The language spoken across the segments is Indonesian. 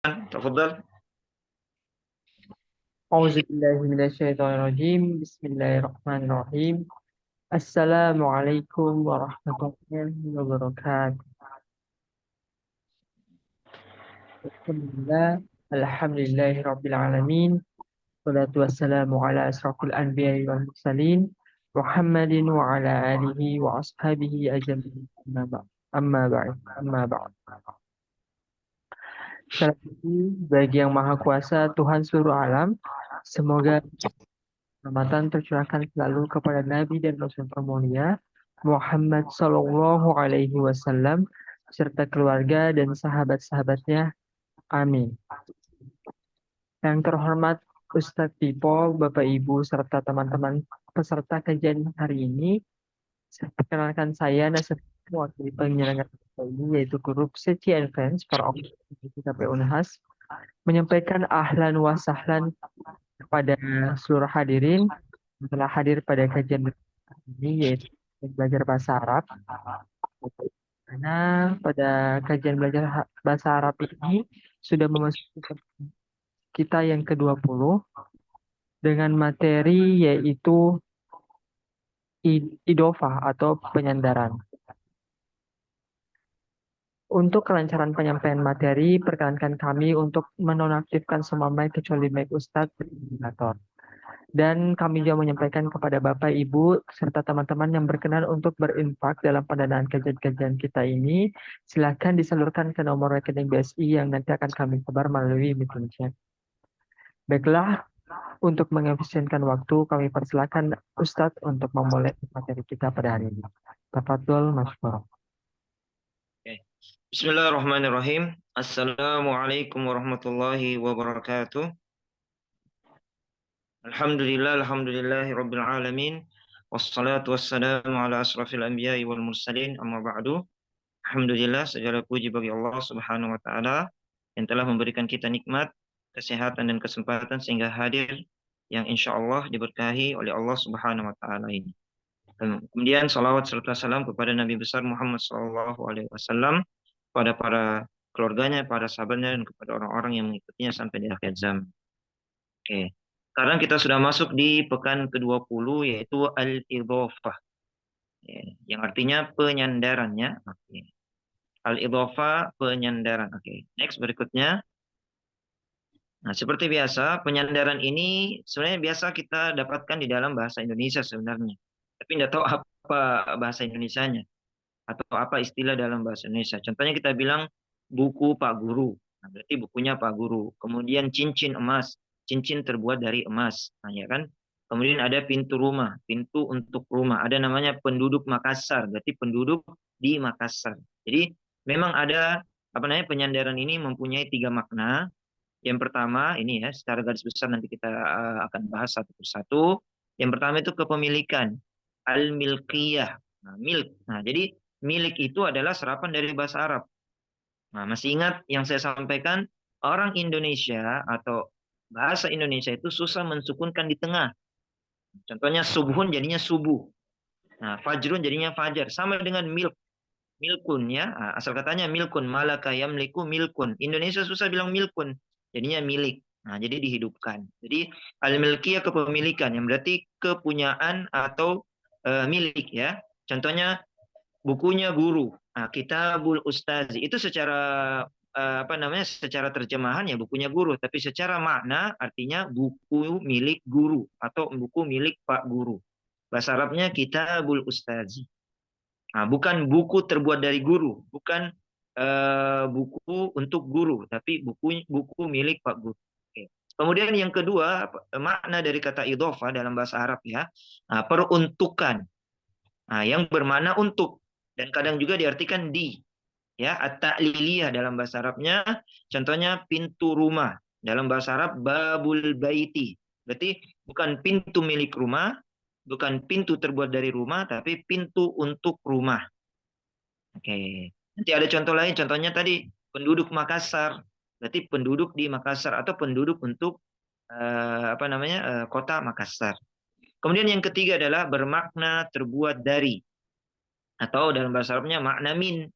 تفضل. أعوذ بالله من الشيطان الرجيم بسم الله الرحمن الرحيم السلام عليكم ورحمة الله وبركاته. Bismillah, Alhamdulillahi Rabbil Alamin. Salatu wassalamu ala asrafil anbiya wal mursalin Muhammadin wa ala alihi wa ashabihi ajmain. Amma ba'd. Salam bagi yang Maha Kuasa Tuhan seluruh alam. Semoga Rahmatan tercurahkan selalu kepada Nabi dan Rasul termulia Muhammad Sallallahu Alaihi Wasallam serta keluarga dan sahabat-sahabatnya. Amin. Yang terhormat Ustadz Pipo, Bapak Ibu serta teman-teman peserta kajian hari ini, perkenalkan saya Nasir mewakili penyelenggara acara ini yaitu grup Seci and Friends para KPU Unhas menyampaikan ahlan wa sahlan kepada seluruh hadirin yang telah hadir pada kajian ini yaitu belajar bahasa Arab. Karena pada kajian belajar bahasa Arab ini sudah memasuki kita yang ke-20 dengan materi yaitu idofah atau penyandaran. Untuk kelancaran penyampaian materi, perkenankan kami untuk menonaktifkan semua mic kecuali mic Ustadz koordinator. Dan kami juga menyampaikan kepada Bapak, Ibu, serta teman-teman yang berkenan untuk berinfak dalam pendanaan kajian-kajian kita ini, silakan disalurkan ke nomor rekening BSI yang nanti akan kami sebar melalui meeting chat. Baiklah, untuk mengefisienkan waktu, kami persilakan Ustadz untuk memulai materi kita pada hari ini. Tafadhol, Masyaallah. Bismillahirrahmanirrahim. Assalamualaikum warahmatullahi wabarakatuh. Alhamdulillahi rabbil alamin. Wassalatu wassalamu ala asrafil anbiya'i wal mursalin. Amma ba'du. Alhamdulillah, segala puji bagi Allah Subhanahu wa taala yang telah memberikan kita nikmat, kesehatan dan kesempatan sehingga hadir yang insya Allah diberkahi oleh Allah Subhanahu wa taala ini. Kemudian salawat serta salam kepada Nabi besar Muhammad Sallallahu Alaihi Wasallam, kepada para keluarganya, para sahabatnya, dan kepada orang-orang yang mengikutinya sampai di akhir zaman. Oke. Sekarang kita sudah masuk di pekan ke-20 yaitu al-idhofah. Ya, yang artinya penyandarannya. Oke. Al-idhofah penyandaran. Oke. Next berikutnya. Nah, seperti biasa, penyandaran ini sebenarnya biasa kita dapatkan di dalam bahasa Indonesia sebenarnya. Tapi tidak tahu apa bahasa Indonesianya atau apa istilah dalam bahasa Indonesia. Contohnya kita bilang buku Pak Guru. Nah, berarti bukunya Pak Guru. Kemudian cincin emas. Cincin terbuat dari emas. Nah, ya kan? Kemudian ada pintu rumah. Pintu untuk rumah. Ada namanya penduduk Makassar. Berarti penduduk di Makassar. Jadi memang ada apa namanya penyandaran ini mempunyai tiga makna. Yang pertama ini ya, secara garis besar nanti kita akan bahas satu persatu. Yang pertama itu kepemilikan, al-milkiyah. Nah, milk. Nah, jadi milik itu adalah serapan dari bahasa Arab. Nah, masih ingat yang saya sampaikan, orang Indonesia atau bahasa Indonesia itu susah mensukunkan di tengah. Contohnya subuhun jadinya subuh. Nah, fajrun jadinya fajar. Sama dengan milk. Milkun ya, asal katanya milkun, malaka yamliku milkun. Indonesia susah bilang milkun, jadinya milik. Nah, jadi dihidupkan. Jadi al-milkiyah kepemilikan yang berarti kepunyaan atau milik ya. Contohnya bukunya guru. Nah, Kitabul Ustazi itu secara apa namanya? Secara terjemahan ya bukunya guru, tapi secara makna artinya buku milik guru atau buku milik Pak Guru. Bahasa Arabnya Kitabul Ustazi. Nah, bukan buku terbuat dari guru, bukan buku untuk guru, tapi buku buku milik Pak Guru. Oke. Kemudian yang kedua, makna dari kata idhofah dalam bahasa Arab ya, nah, peruntukan. Nah, yang bermakna untuk dan kadang juga diartikan di ya, at-ta'liliyah dalam bahasa Arabnya, contohnya pintu rumah. Dalam bahasa Arab babul baiti. Berarti bukan pintu milik rumah, bukan pintu terbuat dari rumah, tapi pintu untuk rumah. Oke. Nanti ada contoh lain, contohnya tadi penduduk Makassar, berarti penduduk di Makassar atau penduduk untuk apa namanya kota Makassar. Kemudian yang ketiga adalah bermakna terbuat dari atau dalam bahasa Arabnya makna min,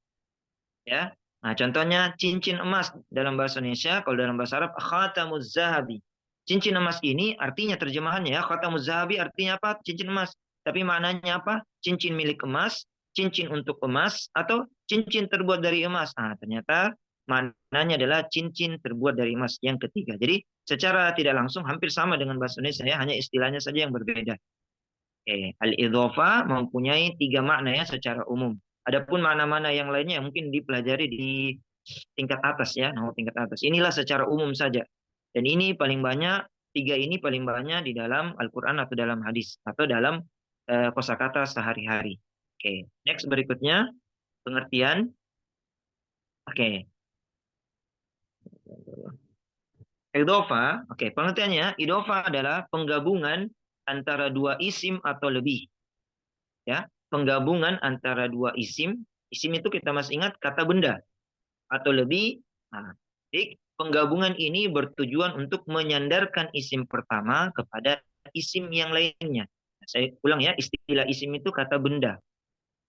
ya. Nah, contohnya cincin emas dalam bahasa Indonesia, kalau dalam bahasa Arab khatamuz zahabi. Cincin emas ini artinya terjemahannya ya, khatamuz zahabi artinya apa? Cincin emas. Tapi maknanya apa? Cincin milik emas, cincin untuk emas, atau cincin terbuat dari emas. Ah, ternyata maknanya adalah cincin terbuat dari emas yang ketiga. Jadi secara tidak langsung hampir sama dengan bahasa Indonesia ya, hanya istilahnya saja yang berbeda. Al-idhofa mempunyai tiga makna ya secara umum. Adapun mana-mana yang lainnya yang mungkin dipelajari di tingkat atas ya, nah, tingkat atas. Inilah secara umum saja. Dan ini paling banyak, tiga ini paling banyak di dalam Al-Quran atau dalam hadis atau dalam kosakata sehari-hari. Oke, next berikutnya pengertian. Oke, idofa. Oke, pengertiannya idofa adalah penggabungan antara dua isim atau lebih. Ya, penggabungan antara dua isim. Isim itu kita masih ingat kata benda atau lebih. Nah, jadi penggabungan ini bertujuan untuk menyandarkan isim pertama kepada isim yang lainnya. Nah, saya ulang ya, istilah isim itu kata benda.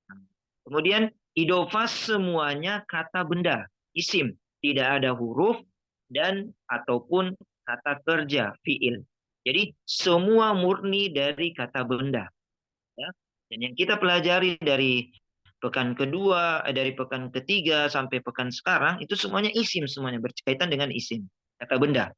Nah, kemudian idofas semuanya kata benda, isim, tidak ada huruf dan ataupun kata kerja, fiil. Jadi semua murni dari kata benda. Ya. Dan yang kita pelajari dari pekan kedua, dari pekan ketiga sampai pekan sekarang itu semuanya isim, semuanya berkaitan dengan isim, kata benda.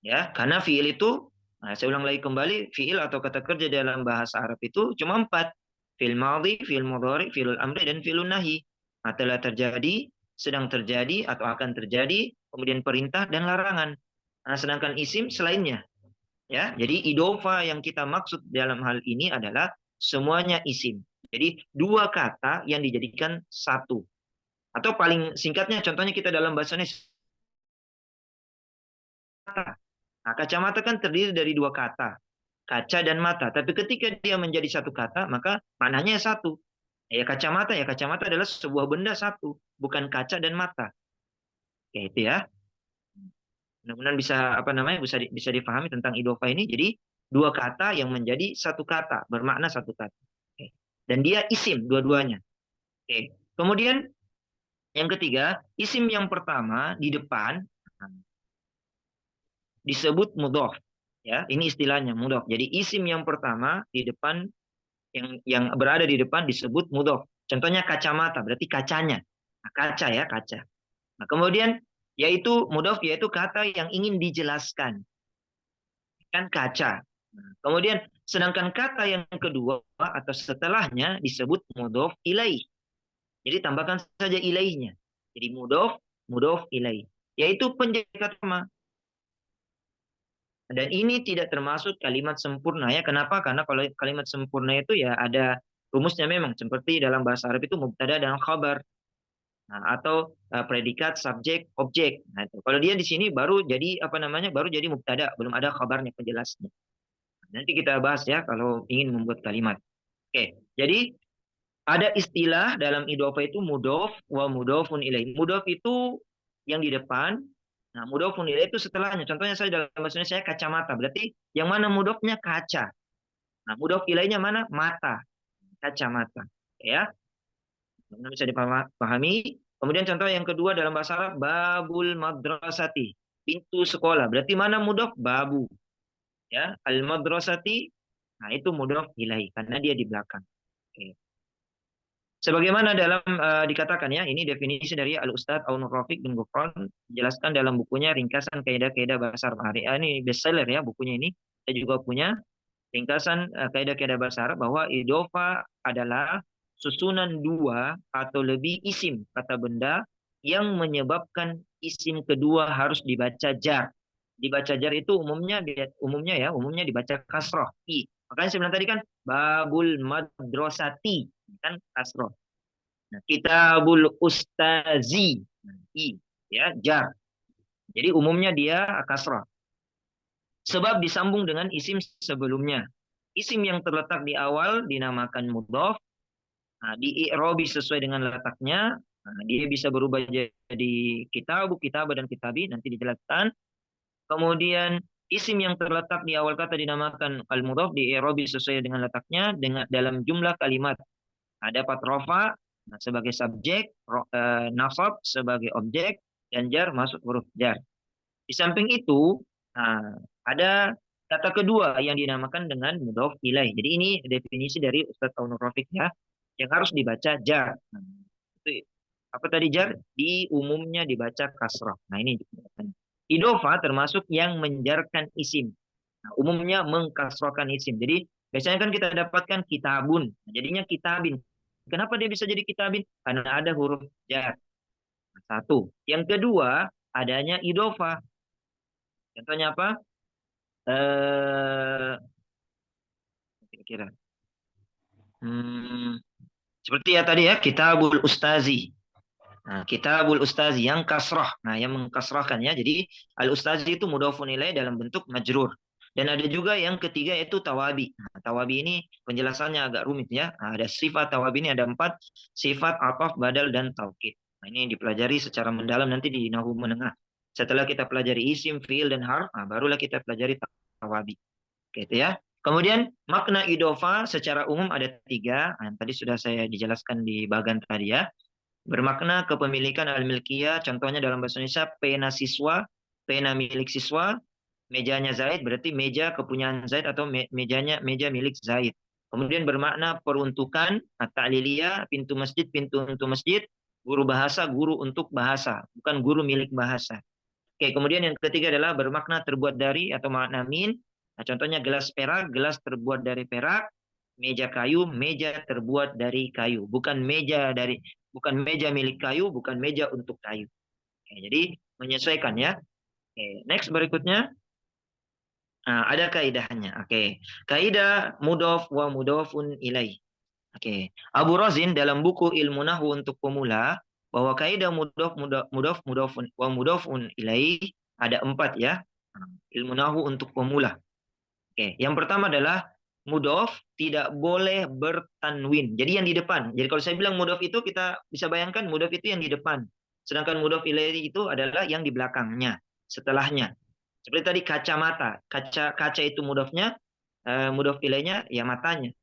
Ya, karena fiil itu, nah, saya ulang lagi kembali, fiil atau kata kerja dalam bahasa Arab itu cuma empat. Fiil madhi, fiil mudhari, fiil amri, dan fiil nahi. Nah, telah terjadi, sedang terjadi, atau akan terjadi, kemudian perintah dan larangan. Nah, sedangkan isim selainnya. Ya, jadi idofa yang kita maksud dalam hal ini adalah semuanya isim. Jadi dua kata yang dijadikan satu. Atau paling singkatnya contohnya kita dalam bahasa Indonesia. Nah, kacamata kan terdiri dari dua kata, kaca dan mata. Tapi ketika dia menjadi satu kata, maka maknanya satu. Ya kacamata adalah sebuah benda satu, bukan kaca dan mata. Ya itu ya. Mudah-mudahan bisa apa namanya bisa dipahami tentang idofa ini. Jadi dua kata yang menjadi satu kata, bermakna satu kata. Oke. Dan dia isim dua-duanya. Oke. Kemudian yang ketiga, isim yang pertama di depan disebut mudhof. Ya, ini istilahnya mudhof. Jadi isim yang pertama di depan yang berada di depan disebut mudhof. Contohnya kacamata, berarti kacanya. Nah, kaca ya, kaca. Nah, kemudian yaitu mudhof yaitu kata yang ingin dijelaskan. Kan kaca. Nah, kemudian sedangkan kata yang kedua atau setelahnya disebut mudhof ilaih. Jadi tambahkan saja ilaihnya. Jadi mudhof ilaih. Yaitu penjaga kata. Dan ini tidak termasuk kalimat sempurna ya. Kenapa? Karena kalau kalimat sempurna itu ya ada rumusnya memang. Seperti dalam bahasa Arab itu mubtada dan khabar. Nah, atau predikat, subjek, objek. Nah, itu. Kalau dia di sini baru jadi apa namanya? Baru jadi mubtada, belum ada khabarnya penjelasnya. Nanti kita bahas ya kalau ingin membuat kalimat. Oke, jadi ada istilah dalam idhofa itu mudhof wa mudhofun ilaih. Mudhof itu yang di depan. Nah, mudhofun ilaih itu setelahnya. Contohnya saya dalam bahasa Indonesia saya kacamata. Berarti yang mana mudhofnya kaca. Nah, mudhof ilaihnya mana? Mata. Kacamata. Ya, bisa dipahami. Kemudian contoh yang kedua dalam bahasa Arab babul madrasati. Pintu sekolah. Berarti mana mudhof? Babu. Ya, al madrasati. Nah, itu mudhof ilaih karena dia di belakang. Oke. Sebagaimana dalam dikatakan ya, ini definisi dari Al-Ustadz Aun Rafiq bin Ghufran jelaskan dalam bukunya ringkasan kaidah-kaidah bahasa Arab. Ini bestseller ya bukunya ini. Saya juga punya ringkasan kaidah-kaidah bahasa Arab bahwa idofa adalah susunan dua atau lebih isim kata benda yang menyebabkan isim kedua harus dibaca jar. Dibaca jar itu umumnya dibaca kasroh i. Makanya saya bilang tadi kan babul madrasati kan kasroh. Nah, kitabul ustazi i ya jar. Jadi umumnya dia kasroh. Sebab disambung dengan isim sebelumnya. Isim yang terletak di awal dinamakan mudhof. Nah, di i'robi sesuai dengan letaknya. Nah, dia bisa berubah jadi kitabu, kitabah, dan kitabi. Nanti dijelaskan. Kemudian isim yang terletak di awal kata dinamakan al-mudhof di i'robi sesuai dengan letaknya dengan dalam jumlah kalimat. Ada dapat rofa, Nah, sebagai subjek, nasab sebagai objek, dan jar masuk huruf jar. Di samping itu, nah, ada kata kedua yang dinamakan dengan mudhof ilaih. Jadi ini definisi dari Ustadz Taunur Rafiq ya, yang harus dibaca jar. Nah, itu apa tadi jar? Di umumnya dibaca kasrah. Nah ini idofa termasuk yang menjarkan isim. Nah, umumnya mengkasrahkan isim. Jadi biasanya kan kita dapatkan kitabun. Nah, jadinya kitabin. Kenapa dia bisa jadi kitabin? Karena ada huruf jar. Satu. Yang kedua, adanya idofa. Contohnya apa? Eh, kira-kira. Hmm, seperti ya tadi ya, Kitabul Ustazi. Nah, Kitabul Ustazi yang kasrah. Nah, yang mengkasrahkan ya. Jadi Al-Ustazi itu mudhofun ilaih dalam bentuk majrur. Dan ada juga yang ketiga yaitu tawabi. Nah, tawabi ini penjelasannya agak rumit ya. Nah, ada sifat tawabi ini ada 4 sifat ataf, badal, dan taukid. Nah, ini dipelajari secara mendalam nanti di nahwu menengah. Setelah kita pelajari isim, fiil, dan harf, nah, barulah kita pelajari tawabi. Gitu ya. Kemudian makna idofa secara umum ada 3. Nah, tadi sudah saya dijelaskan di bagian tadi ya. Bermakna kepemilikan al-milkiyah, contohnya dalam bahasa Indonesia pena siswa, pena milik siswa, mejanya Zaid berarti meja kepunyaan Zaid atau mejanya meja milik Zaid. Kemudian bermakna peruntukan, at-ta'liliyah, pintu untuk masjid, guru bahasa, guru untuk bahasa, bukan guru milik bahasa. Oke, kemudian yang ketiga adalah bermakna terbuat dari atau makna min. Nah, contohnya gelas perak, gelas terbuat dari perak, meja kayu, meja terbuat dari kayu. Bukan meja milik kayu, bukan meja untuk kayu. Oke, jadi menyesuaikan ya. Oke, next berikutnya. Nah, ada kaidahnya. Oke. Kaidah mudhof wa mudhofun ilaih. Oke. Abu Razin dalam buku Ilmu Nahwu untuk Pemula bahwa kaidah mudhof wa mudhofun ilaih ada 4 ya. Ilmu Nahwu untuk Pemula. Oke. Yang pertama adalah mudhof tidak boleh bertanwin. Jadi yang di depan. Jadi kalau saya bilang mudhof itu kita bisa bayangkan mudhof itu yang di depan. Sedangkan mudhof ilaih itu adalah yang di belakangnya, setelahnya. Seperti tadi kacamata. Kaca itu mudhofnya, mudhof ilaihnya ya matanya,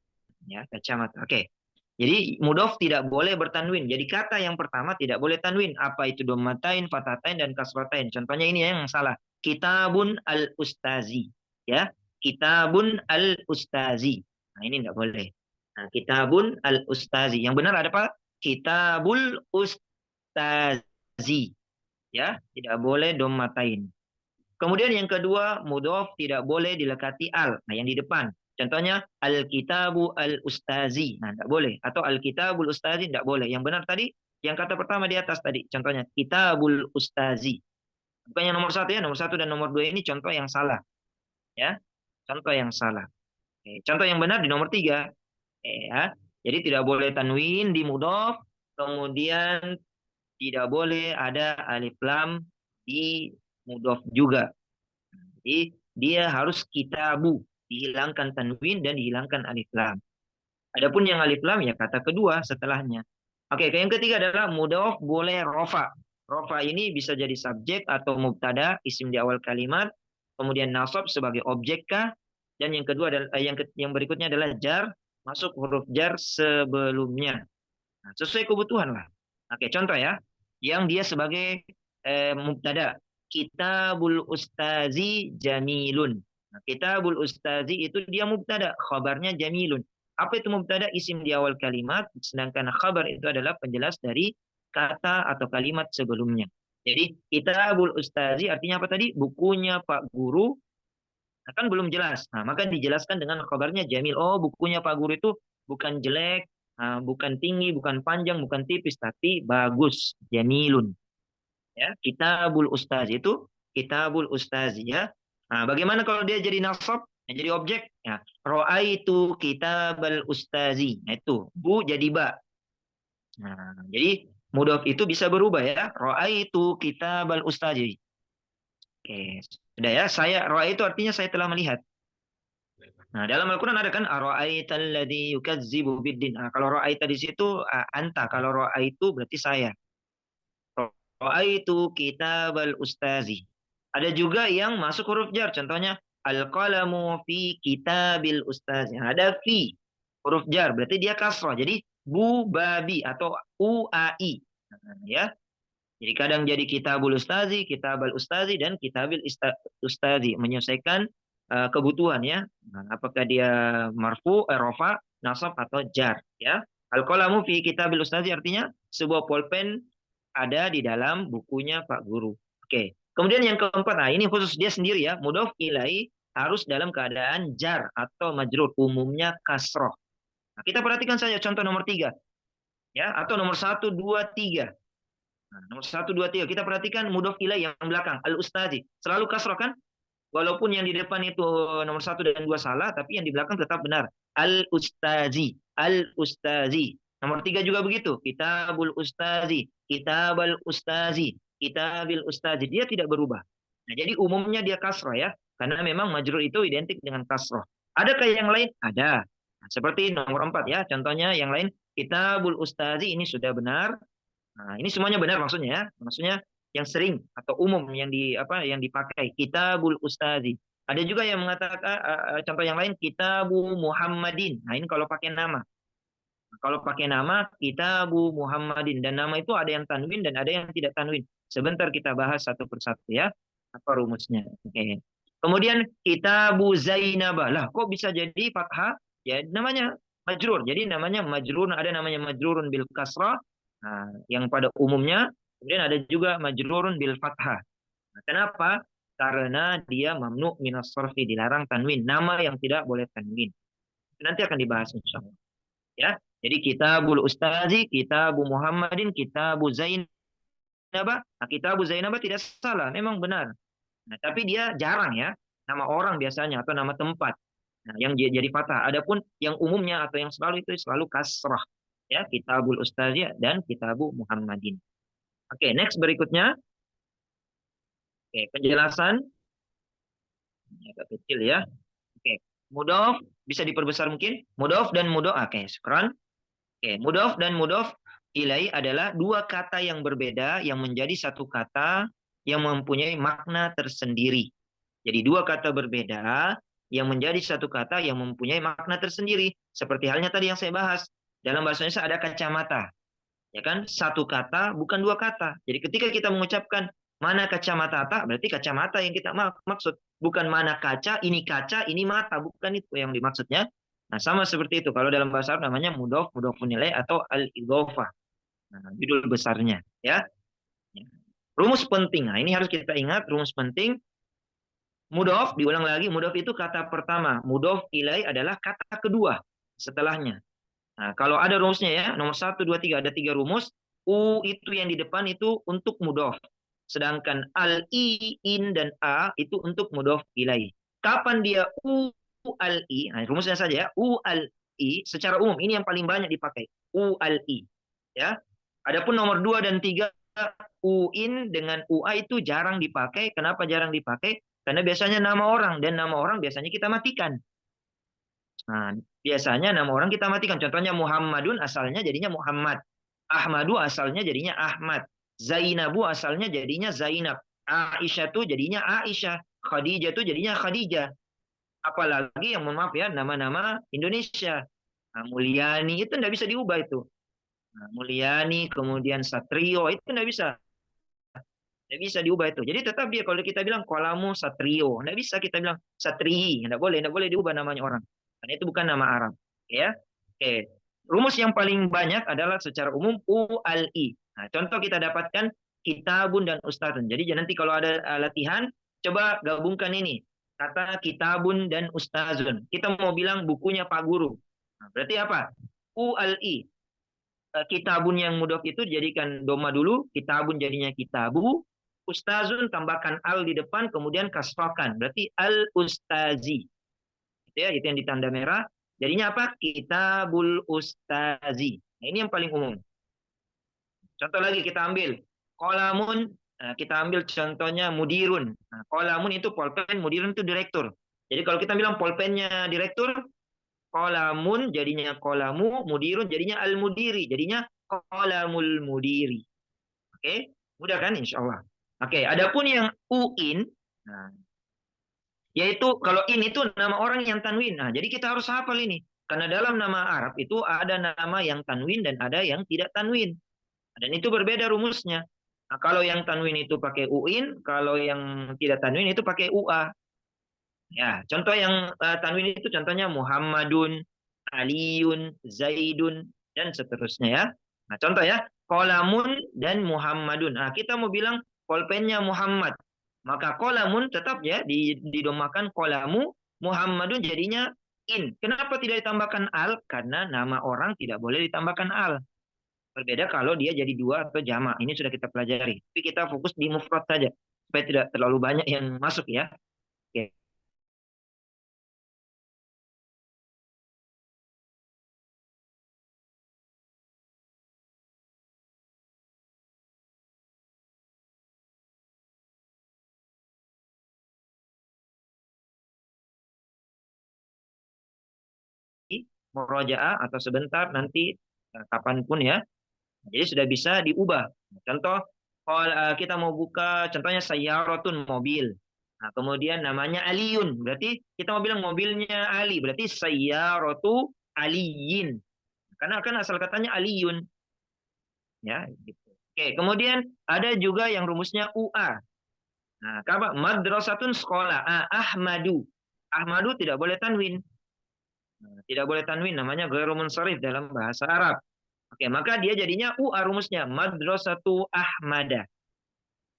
ya kacamata. Oke. Jadi mudhof tidak boleh bertanwin. Jadi kata yang pertama tidak boleh tanwin. Apa itu dommatain, fatatain, dan kasratain. Contohnya ini yang salah. Kitabun al-ustazi. Ya. Kitabun al-ustazi. Nah ini tidak boleh. Nah, kitabun al-ustazi. Yang benar ada apa? Kitabul ustazi. Ya. Tidak boleh dommatain. Kemudian yang kedua, mudhof tidak boleh dilekati al. Nah, yang di depan. Contohnya, al-kitabu al-ustazi. Nah, tidak boleh. Atau al-kitabul ustazi, tidak boleh. Yang benar tadi, yang kata pertama di atas tadi. Contohnya, kitabul ustazi. Bukan yang nomor 1 ya. Nomor 1 dan nomor 2 ini contoh yang salah. Ya, contoh yang salah. Contoh yang benar di nomor 3. Ya. Jadi tidak boleh tanwin di mudhof. Kemudian tidak boleh ada alif lam di mudhof juga. Jadi dia harus kitabu, dihilangkan tanwin dan dihilangkan alif lam. Adapun yang alif lam ya kata kedua setelahnya. Oke, yang ketiga adalah mudhof boleh rofa. Rofa ini bisa jadi subjek atau mubtada, isim di awal kalimat, kemudian nasab sebagai objek kah, dan yang kedua adalah yang berikutnya adalah jar, masuk huruf jar sebelumnya. Nah, sesuai kebutuhan lah. Oke, contoh ya, yang dia sebagai mubtada. Kitabul Ustazi Jamilun. Nah, Kitabul Ustazi itu dia mubtada, khabarnya Jamilun. Apa itu mubtada? Isim di awal kalimat, sedangkan khabar itu adalah penjelas dari kata atau kalimat sebelumnya. Jadi Kitabul Ustazi artinya apa tadi? Bukunya Pak Guru. Nah, kan belum jelas. Nah, maka dijelaskan dengan khabarnya Jamil. Oh, bukunya Pak Guru itu bukan jelek, bukan tinggi, bukan panjang, bukan tipis, tapi bagus, Jamilun. Ya, Kitabul Ustaz itu Kitabul Ustaz ya. Nah, bagaimana kalau dia jadi nasab? Nah, jadi objek ya. Ra'aitu Kitabal Ustazi. Nah, itu bu jadi ba. Nah, jadi mudhof itu bisa berubah ya. Ra'aitu Kitabal Ustazi. Oke, sudah ya. Ra'aitu artinya saya telah melihat. Nah, dalam Al-Qur'an ada kan ara'aital ladzi yukadzibu biddin. Nah, kalau ra'aita di situ anta, kalau ra'aitu berarti saya. Ra'aitu kitabal ustazi. Ada juga yang masuk huruf jar. Contohnya al-qalamu fi kitabil ustazi. Nah, ada fi huruf jar, berarti dia kasrah. Jadi bu babi atau UAI. Nah, ya. Jadi kadang jadi kitabul ustazi, kitabal ustazi, dan kitabil ustazi. Menyelesaikan kebutuhan ya. Nah, apakah dia marfu, rofa, nasab, atau jar. Ya. Al-qalamu fi kitabil ustazi artinya sebuah pulpen ada di dalam bukunya Pak Guru. Oke. Kemudian yang keempat, nah ini khusus dia sendiri ya. Mudhof ilai harus dalam keadaan jar atau majrur. Umumnya kasroh. Nah, kita perhatikan saja contoh nomor 3. Ya, atau nomor 1, 2, 3. Nah, nomor 1, 2, 3. Kita perhatikan mudhof ilaih yang belakang. Al-Ustazi. Selalu kasroh kan? Walaupun yang di depan itu nomor 1 dan 2 salah, tapi yang di belakang tetap benar. Al-Ustazi. Al-Ustazi. Nomor 3 juga begitu. Kitabul Ustazi. Kitabal Ustazi. Kitabil Ustazi. Dia tidak berubah. Nah, jadi umumnya dia kasroh ya. Karena memang majrur itu identik dengan kasroh. Adakah yang lain? Ada. Nah, seperti nomor 4 ya. Contohnya yang lain. Kitabul Ustazi ini sudah benar. Nah, ini semuanya benar maksudnya ya. Maksudnya yang sering atau umum yang yang dipakai Kitabul Ustazi. Ada juga yang mengatakan contoh yang lain Kitabu Muhammadin. Nah, ini kalau pakai nama. Kalau pakai nama Kitabu Muhammadin dan nama itu ada yang tanwin dan ada yang tidak tanwin. Sebentar kita bahas satu persatu ya. Apa rumusnya? Oke. Kemudian Kitabu Zainabah. Lah, kok bisa jadi fathah? Ya, namanya majrur. Jadi namanya majrur, ada namanya majrurun bil kasrah. Nah, yang pada umumnya, kemudian ada juga majrurun bil fathah. Nah, kenapa? Karena dia mamnu minas sarfi, dilarang tanwin. Nama yang tidak boleh tanwin. Nanti akan dibahas insyaallah. Ya. Jadi Kitabul Ustazi, Kitabu Muhammadin, Kitabu Zainabah. Nah, Kitabu Zainabah tidak salah, memang benar. Nah, tapi dia jarang ya, nama orang biasanya atau nama tempat. Nah, yang jadi fathah. Adapun yang umumnya atau yang selalu itu selalu kasrah. Ya, Kitabul Ustazi dan Kitabu Muhammadin. Oke, next berikutnya. Oke, penjelasan. Ini agak kecil ya. Oke, mudhof bisa diperbesar mungkin. Mudhof dan mudhof. Oke, syukran. Oke, mudhof dan mudhof ilai adalah dua kata yang berbeda yang menjadi satu kata yang mempunyai makna tersendiri. Jadi dua kata berbeda yang menjadi satu kata yang mempunyai makna tersendiri. Seperti halnya tadi yang saya bahas. Dalam bahasa Indonesia ada kacamata. Ya kan? Satu kata bukan dua kata. Jadi ketika kita mengucapkan mana kacamata tak, berarti kacamata yang kita maksud. Bukan mana kaca, ini mata. Bukan itu yang dimaksudnya. Nah, sama seperti itu. Kalau dalam bahasa Arab namanya mudhof, mudhofun ilaih atau al-idhofah. Nah, judul besarnya. Ya. Rumus penting. Nah, ini harus kita ingat. Rumus penting. Mudhof, diulang lagi. Mudhof itu kata pertama. Mudhof ilaih adalah kata kedua setelahnya. Nah, kalau ada rumusnya ya, nomor 1, 2, 3, ada 3 rumus. U itu yang di depan itu untuk mudhof. Sedangkan al, i, in, dan a itu untuk mudhof ilaih. Kapan dia u al i? Nah, rumusnya saja ya. U al i secara umum ini yang paling banyak dipakai. U al i. Ya. Adapun nomor 2 dan 3 u in dengan ua itu jarang dipakai. Kenapa jarang dipakai? Karena biasanya nama orang dan nama orang biasanya kita matikan. Nah, biasanya nama orang kita matikan. Contohnya Muhammadun asalnya jadinya Muhammad. Ahmadu asalnya jadinya Ahmad. Zainabu asalnya jadinya Zainab. Aisyah tuh jadinya Aisyah. Khadijah tuh jadinya Khadijah. Apalagi yang mohon maaf ya nama-nama Indonesia. Nah, Mulyani itu tidak bisa diubah itu. Nah, Mulyani kemudian Satrio itu tidak bisa. Tidak bisa diubah itu. Jadi tetap dia kalau kita bilang kolamu Satrio, tidak bisa kita bilang Satri, tidak boleh diubah namanya orang. Karena itu bukan nama Arab, ya. Oke. Rumus yang paling banyak adalah secara umum u al i. Nah, contoh kita dapatkan kitabun dan ustadzun. Jadi nanti kalau ada latihan, coba gabungkan ini. Kata kitabun dan ustadzun. Kita mau bilang bukunya Pak Guru. Nah, berarti apa? U al i. Kitabun yang mudhof itu jadikan doma dulu, kitabun jadinya kitabu, ustazun tambahkan al di depan, kemudian kasfakan. Berarti al ustazi. Itu ya, itu yang ditanda merah. Jadinya apa? Kitabul ustazi. Nah, ini yang paling umum. Contoh lagi kita ambil. Kolamun, nah, kita ambil contohnya mudirun. Nah, kolamun itu polpen, mudirun itu direktur. Jadi kalau kita bilang polpennya direktur, kolamun jadinya kolamu, mudirun jadinya al-mudiri, jadinya kolamul mudiri. Oke, mudah kan insya Allah. Oke, adapun yang uin, nah, yaitu kalau in itu nama orang yang tanwin. Nah, jadi kita harus hafal ini. Karena dalam nama Arab itu ada nama yang tanwin dan ada yang tidak tanwin. Dan itu berbeda rumusnya. Nah, kalau yang tanwin itu pakai uin, kalau yang tidak tanwin itu pakai ua. Ya, contoh yang tanwin itu contohnya Muhammadun, Aliun, Zaidun, dan seterusnya ya. Nah, contoh ya, Qolamun dan Muhammadun. Nah, kita mau bilang pulpennya Muhammad. Maka Qolamun tetap ya didomakan Qolamu, Muhammadun jadinya in. Kenapa tidak ditambahkan al? Karena nama orang tidak boleh ditambahkan al. Berbeda kalau dia jadi dua atau jamak. Ini sudah kita pelajari. Tapi kita fokus di mufrad saja supaya tidak terlalu banyak yang masuk ya. Oke. Murojaah atau sebentar nanti kapanpun ya. Jadi sudah bisa diubah. Contoh kalau kita mau buka contohnya sayyaratun mobil. Nah, kemudian namanya Aliun. Berarti kita mau bilang mobilnya Ali. Berarti sayyaratu Aliyin. Karena kan asal katanya Aliun ya gitu. Oke, kemudian ada juga yang rumusnya UA. Nah, apa? Madrasatun sekolah. Ahmadu. Ahmadu tidak boleh tanwin. Nah, tidak boleh tanwin namanya ghairu munsharif dalam bahasa Arab. Oke, maka dia jadinya rumusnya madrasatu ahmada.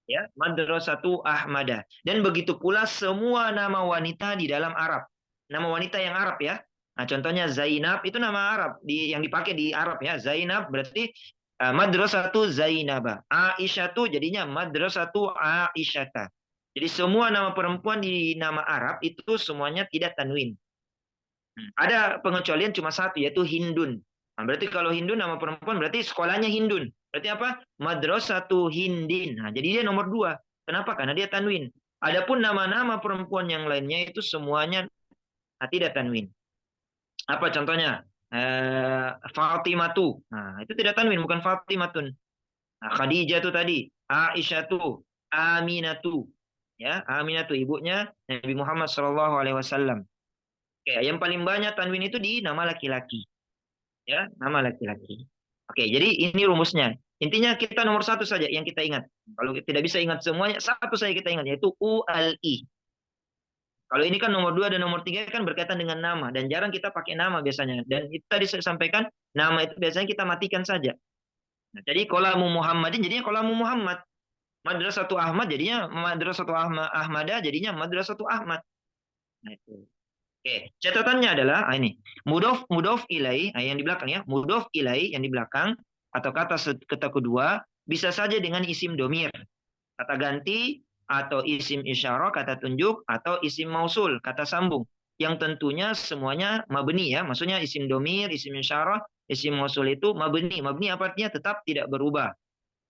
Ya, madrasatu ahmada. Dan begitu pula semua nama wanita di dalam Arab. Nama wanita yang Arab ya. Nah, contohnya Zainab itu nama Arab yang dipakai di Arab ya. Zainab berarti madrasatu Zainaba. Aisyah tuh jadinya madrasatu Aisyata. Jadi semua nama perempuan di nama Arab itu semuanya tidak tanwin. Ada pengecualian cuma satu yaitu Hindun. Nah, berarti kalau Hindun nama perempuan berarti sekolahnya Hindun. Berarti apa? Madrasatu Hindin. Nah, jadi dia nomor dua. Kenapa? Karena dia tanwin. Adapun nama-nama perempuan yang lainnya itu semuanya tidak tanwin. Apa contohnya? Fatimatu. Nah, itu tidak tanwin, bukan Fatimatun. Nah, Khadijah itu tadi. Aisyah itu. Aminatu. Ya, Aminatu ibunya Nabi Muhammad SAW. Oke, yang paling banyak tanwin itu di nama laki-laki. Ya, nama laki-laki. Oke, jadi ini rumusnya. Intinya kita nomor satu saja yang kita ingat. Kalau tidak bisa ingat semuanya, satu saja kita ingat, yaitu ULI. Kalau ini kan nomor dua dan nomor tiga kan berkaitan dengan nama. Dan jarang kita pakai nama biasanya. Dan itu tadi saya sampaikan, nama itu biasanya kita matikan saja. Nah, jadi kolamu Muhammadin jadinya kolamu Muhammad. Madrasatu Ahmad jadinya Madrasatu Ahmada jadinya Madrasatu Ahmad. Nah, itu. Oke, catatannya adalah ini. Mudof ilai yang di belakang ya. Mudof ilai yang di belakang atau kata kedua bisa saja dengan isim domir. Kata ganti atau isim isyarah, kata tunjuk atau isim mausul, kata sambung. Yang tentunya semuanya mabni ya. Maksudnya isim domir, isim isyarah, isim mausul itu mabni. Mabni apa artinya? Tetap tidak berubah.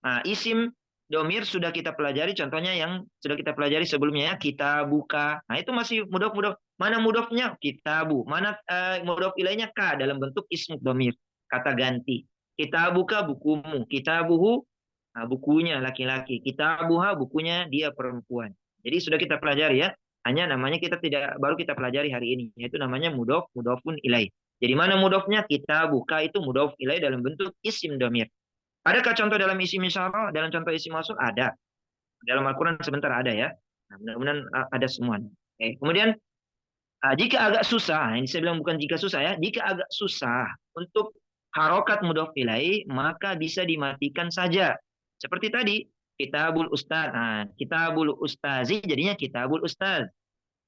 Nah, isim domir sudah kita pelajari, contohnya yang sudah kita pelajari sebelumnya ya, kita buka. Nah, itu masih mudof. Mana mudofnya? Kitabu. Mana mudof ilainya? Ka dalam bentuk ism domir. Kata ganti. Kita buka bukumu. Kitabuhu, nah, bukunya laki-laki. Kitabuha, bukunya dia perempuan. Jadi sudah kita pelajari ya. Hanya namanya kita tidak baru kita pelajari hari ini. Yaitu namanya mudofun ilai. Jadi mana mudofnya? Kita buka itu mudof ilai dalam bentuk isim domir. Adakah contoh dalam isi misalnya, dalam contoh isi maksud? Ada. Dalam Al-Quran sebentar ada ya. Nah, mudah-mudahan ada semua. Oke. Kemudian, jika agak susah, ini saya bilang bukan jika susah ya, jika agak susah untuk harokat mudhof ilai, maka bisa dimatikan saja. Seperti tadi, kitabul ustaz. Nah, kitabul ustazi jadinya kitabul ustaz.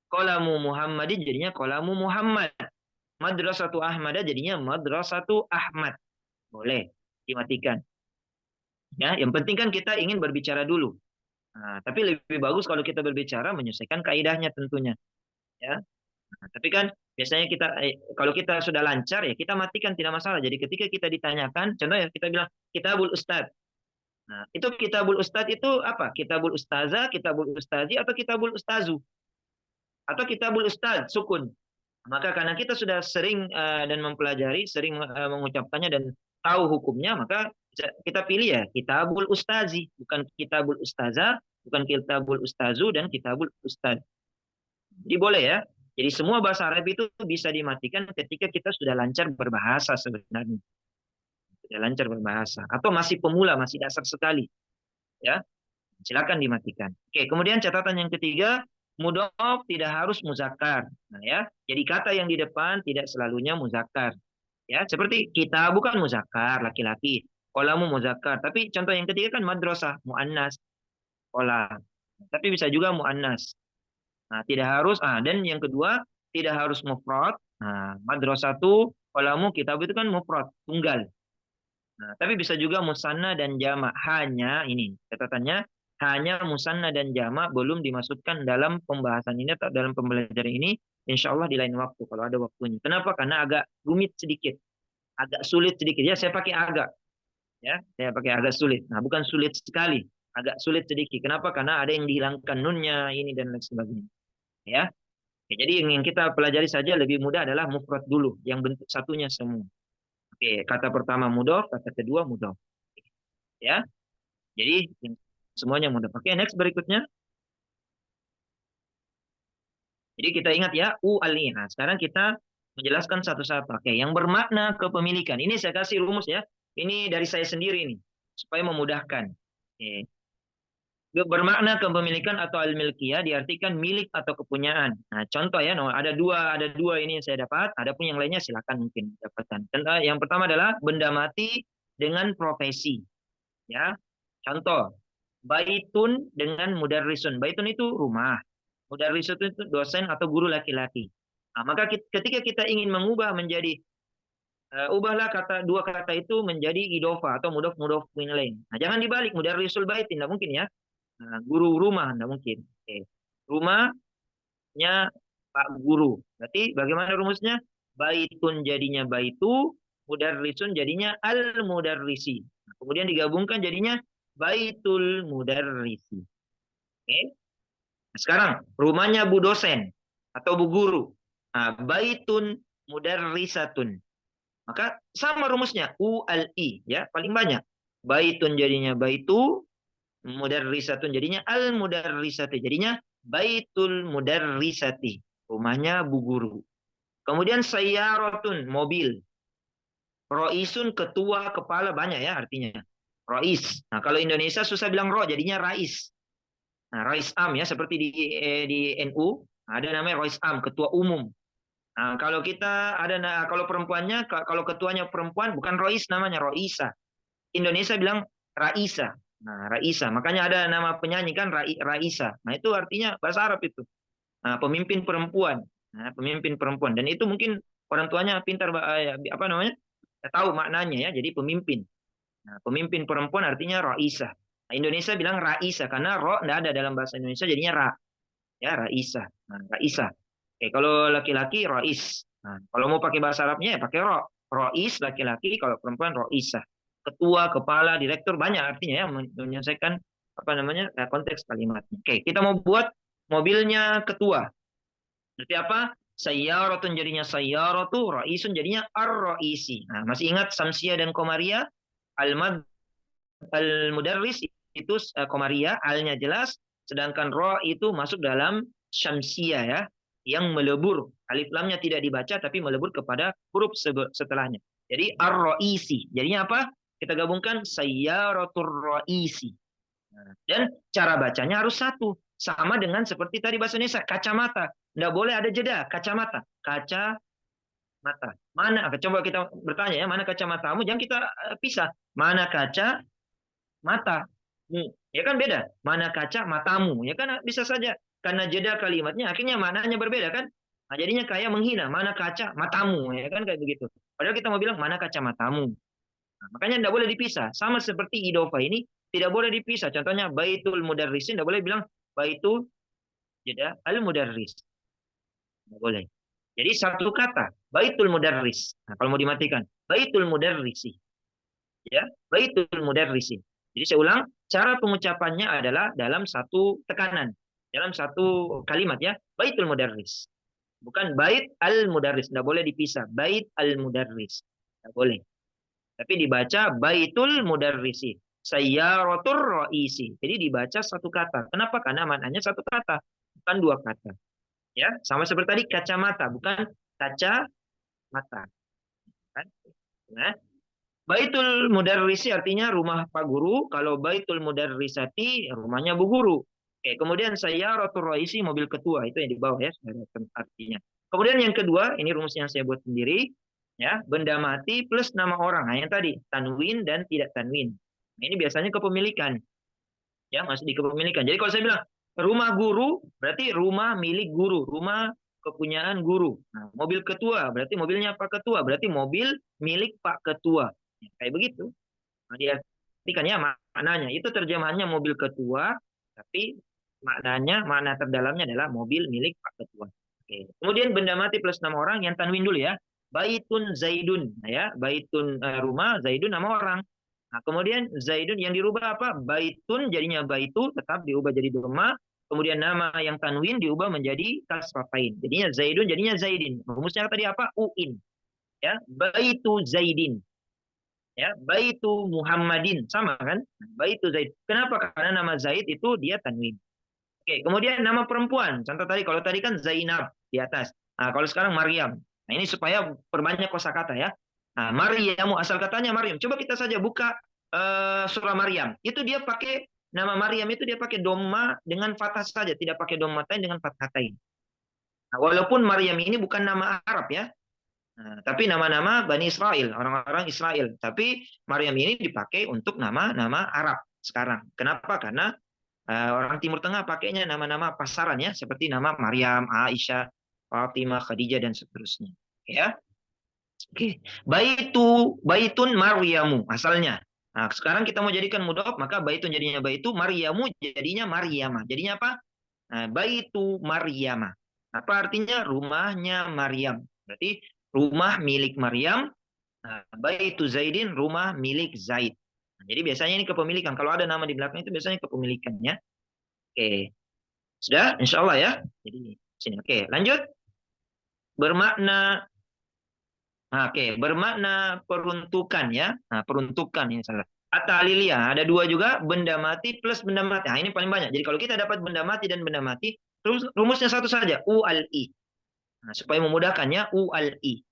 Qalamu Muhammadin jadinya qalamu Muhammad. Madrasatu Ahmad jadinya madrasatu Ahmad. Boleh dimatikan. Ya, yang penting kan kita ingin berbicara dulu. Nah, tapi lebih bagus kalau kita berbicara menyesuaikan kaidahnya tentunya. Ya, nah, tapi kan biasanya kita kalau kita sudah lancar ya kita matikan tidak masalah. Jadi ketika kita ditanyakan, contohnya kita bilang kitabul ustad. Nah, itu kitabul ustad itu apa? Kitabul ustazah, kitabul ustazi, atau kitabul ustazu, atau kitabul ustad sukun. Maka karena kita sudah sering dan mempelajari, sering mengucapkannya dan tahu hukumnya, maka kita pilih ya kitabul ustazi, bukan kitabul ustazah, bukan kitabul ustazu dan kitabul ustad. Jadi boleh ya. Jadi semua bahasa Arab itu bisa dimatikan ketika kita sudah lancar berbahasa sebenarnya. Sudah lancar berbahasa. Atau masih pemula, masih dasar sekali. Ya, silakan dimatikan. Oke, kemudian catatan yang ketiga, mudhof tidak harus muzakkar. Nah, ya, jadi kata yang di depan tidak selalunya muzakkar. Ya, seperti kita bukan muzakkar laki-laki, qalamu muzakkar. Tapi contoh yang ketiga kan madrasah muannas, qalam. Tapi bisa juga muannas. Nah, tidak harus. Dan yang kedua tidak harus mufrad. Nah, madrasatu, qalamu, kitab itu kan mufrad, tunggal. Nah, tapi bisa juga musanna dan jama. Hanya ini catatannya, hanya musanna dan jama belum dimasukkan dalam pembahasan ini atau dalam pembelajaran ini. Insya Allah di lain waktu kalau ada waktunya. Kenapa? Karena agak rumit sedikit, agak sulit sedikit. Ya, saya pakai agak. Ya, saya pakai agak sulit. Nah, bukan sulit sekali, agak sulit sedikit. Kenapa? Karena ada yang dihilangkan nunnya ini dan lain sebagainya. Ya. Oke, jadi yang kita pelajari saja lebih mudah adalah mufrad dulu, yang bentuk satunya semua. Oke, kata pertama mudhof, kata kedua mudhof. Ya, jadi semuanya mudhof. Oke, next berikutnya. Jadi kita ingat ya, u-ali. Nah, sekarang kita menjelaskan satu-satu. Oke, yang bermakna kepemilikan. Ini saya kasih rumus ya. Ini dari saya sendiri nih, supaya memudahkan. Oke. Bermakna kepemilikan atau al-milkiyah diartikan milik atau kepunyaan. Nah, contoh ya, ada dua ini yang saya dapat. Ada pun yang lainnya silakan mungkin dapatkan. Yang pertama adalah benda mati dengan profesi. Ya, contoh baitun dengan mudarrisun. Baitun itu rumah. Mudarrisun itu dosen atau guru laki-laki. Nah, maka ketika kita ingin mengubah menjadi ubahlah dua kata itu menjadi idofa atau mudhof ilaih. Nah, jangan dibalik mudarrisul bait, tidak mungkin ya. Nah, guru rumah tidak mungkin. Oke. Rumahnya Pak Guru. Berarti bagaimana rumusnya? Baitun jadinya baitu, mudarrisun jadinya al mudarrisi. Nah, kemudian digabungkan jadinya baitul mudarrisi. Oke. Nah, sekarang rumahnya Bu dosen atau Bu Guru. Nah, baitun mudarrisatun. Maka sama rumusnya u al i ya, paling banyak. Baitun jadinya baitu, mudarrisatun jadinya al mudarrisati. Jadinya baitul mudarrisati. Rumahnya Bu Guru. Kemudian sayyaratun mobil. Roisun ketua, kepala, banyak ya artinya. Rois. Nah, kalau Indonesia susah bilang ro, jadinya rais. Nah, Rais Am ya, seperti di NU ada namanya Rais Am, ketua umum. Nah, kalau kita kalau perempuannya, kalau ketuanya perempuan bukan Rois namanya, Roisa. Indonesia bilang Raisa. Nah, Raisa. Makanya ada nama penyanyi kan Raisa. Nah, itu artinya bahasa Arab itu. Nah, pemimpin perempuan. Nah, pemimpin perempuan. Dan itu mungkin orang tuanya pintar apa namanya? Tahu maknanya ya. Jadi pemimpin. Nah, pemimpin perempuan artinya Raisa. Nah, Indonesia bilang Raisa karena ro tidak ada dalam bahasa Indonesia jadinya ra. Ya, Raisa. Nah, Raisa. Oke, kalau laki-laki Rais. Nah, kalau mau pakai bahasa Arabnya ya pakai ro. Rois laki-laki, kalau perempuan Roisa. Ketua, kepala, direktur banyak artinya ya menyelesaikan apa namanya konteks kalimatnya. Oke, kita mau buat mobilnya ketua. Berarti apa? Sayyaratun jadinya sayyaratu, raisun jadinya ar-raisi. Nah, masih ingat Samsia dan Komaria? Al-mudarris itu Komaria, alnya jelas, sedangkan ro itu masuk dalam Syamsia ya, yang melebur. Alif lamnya tidak dibaca tapi melebur kepada huruf setelahnya. Jadi ar-raisi. Jadinya apa? Kita gabungkan sayyaratur raisi. Dan cara bacanya harus satu. Sama dengan seperti tadi bahasa Indonesia, kacamata. Nggak boleh ada jeda, kacamata. Kacamata. Mana? Coba kita bertanya ya, mana kacamatamu? Jangan kita pisah. Mana kaca mata? Ya kan beda. Mana kaca matamu? Ya kan bisa saja. Karena jeda kalimatnya, akhirnya maknanya berbeda kan? Nah, jadinya kayak menghina. Mana kaca matamu? Ya kan kayak begitu. Padahal kita mau bilang mana kaca matamu. Nah, makanya tidak boleh dipisah. Sama seperti idofa ini tidak boleh dipisah. Contohnya baitul mudarrisin tidak boleh bilang baitul jeda al mudarris. Tidak boleh. Jadi satu kata baitul mudarris. Nah, kalau mau dimatikan baitul mudarrisi. Ya, baitul mudarrisi. Jadi saya ulang, cara pengucapannya adalah dalam satu tekanan, dalam satu kalimat ya, baitul mudarris. Bukan bait al mudarris, tidak boleh dipisah. Bait al mudarris. Tidak boleh. Tapi dibaca baitul mudarrisi. Sayyaratur raisi. Jadi dibaca satu kata. Kenapa? Karena maknanya satu kata, bukan dua kata. Ya, sama seperti tadi kacamata, bukan kaca mata. Kan? Nah, Baitul Mudarrisi artinya rumah Pak Guru. Kalau Baitul Mudarrisati rumahnya Bu Guru. Oke, kemudian Sayyaratul Raisi mobil ketua itu yang di bawah ya, saudara, artinya. Kemudian yang kedua, ini rumus yang saya buat sendiri, ya, benda mati plus nama orang. Nah, yang tadi tanwin dan tidak tanwin. Nah, ini biasanya kepemilikan, ya, masih di kepemilikan. Jadi kalau saya bilang rumah guru, berarti rumah milik guru, rumah kepunyaan guru. Nah, mobil ketua, berarti mobilnya Pak Ketua, berarti mobil milik Pak Ketua. Ya, kayak begitu. Nah, diartikan ya maknanya. Itu terjemahannya mobil ketua, tapi makna terdalamnya adalah mobil milik Pak Ketua. Oke. Kemudian benda mati plus nama orang yang tanwin dulu ya. Baitun Zaidun, nah, ya. Baitun rumah, Zaidun nama orang. Nah, kemudian Zaidun yang dirubah apa? Baitun jadinya baitu, tetap diubah jadi doma. Kemudian nama yang tanwin diubah menjadi kasratain. Jadinya Zaidun jadinya Zaidin. Rumusnya tadi apa? Uin. Ya, baitu Zaidin. Ya, baitu Muhammadin sama kan? Baitu Zaid. Kenapa? Karena nama Zaid itu dia tanwin. Oke, kemudian nama perempuan. Contoh tadi kalau tadi kan Zainab di atas. Nah, kalau sekarang Maryam. Nah, ini supaya perbanyak kosakata ya. Nah, Maryamu asal katanya Maryam. Coba kita saja buka surah Maryam. Itu dia pakai nama Maryam itu dia pakai doma dengan fathah saja, tidak pakai dommatain dengan fathatain. Nah, walaupun Maryam ini bukan nama Arab ya. Nah, tapi nama-nama Bani Israel, orang-orang Israel. Tapi Maryam ini dipakai untuk nama-nama Arab sekarang. Kenapa? Karena orang Timur Tengah pakainya nama-nama pasaran ya, seperti nama Maryam, Aisyah, Fatimah, Khadijah dan seterusnya. Ya, oke. Baitun Maryamu asalnya. Nah, sekarang kita mau jadikan mudhof, maka baitun jadinya baitu, Maryamu jadinya Maryama. Jadinya apa? Nah, baitu Maryama. Apa artinya? Rumahnya Maryam. Berarti rumah milik Maryam. Nah, baitu Zaidin, rumah milik Zaid. Nah, jadi biasanya ini kepemilikan. Kalau ada nama di belakang itu biasanya kepemilikannya. Oke. Sudah? Insya Allah ya. Jadi sini. Oke, lanjut. Bermakna. Nah, oke, bermakna peruntukan ya. Nah, peruntukan ini salah. At-ta'liliyah. Ada dua juga, benda mati plus benda mati. Nah, ini paling banyak. Jadi kalau kita dapat benda mati dan benda mati, rumusnya satu saja, u al i. Nah, supaya memudahkannya, u al i.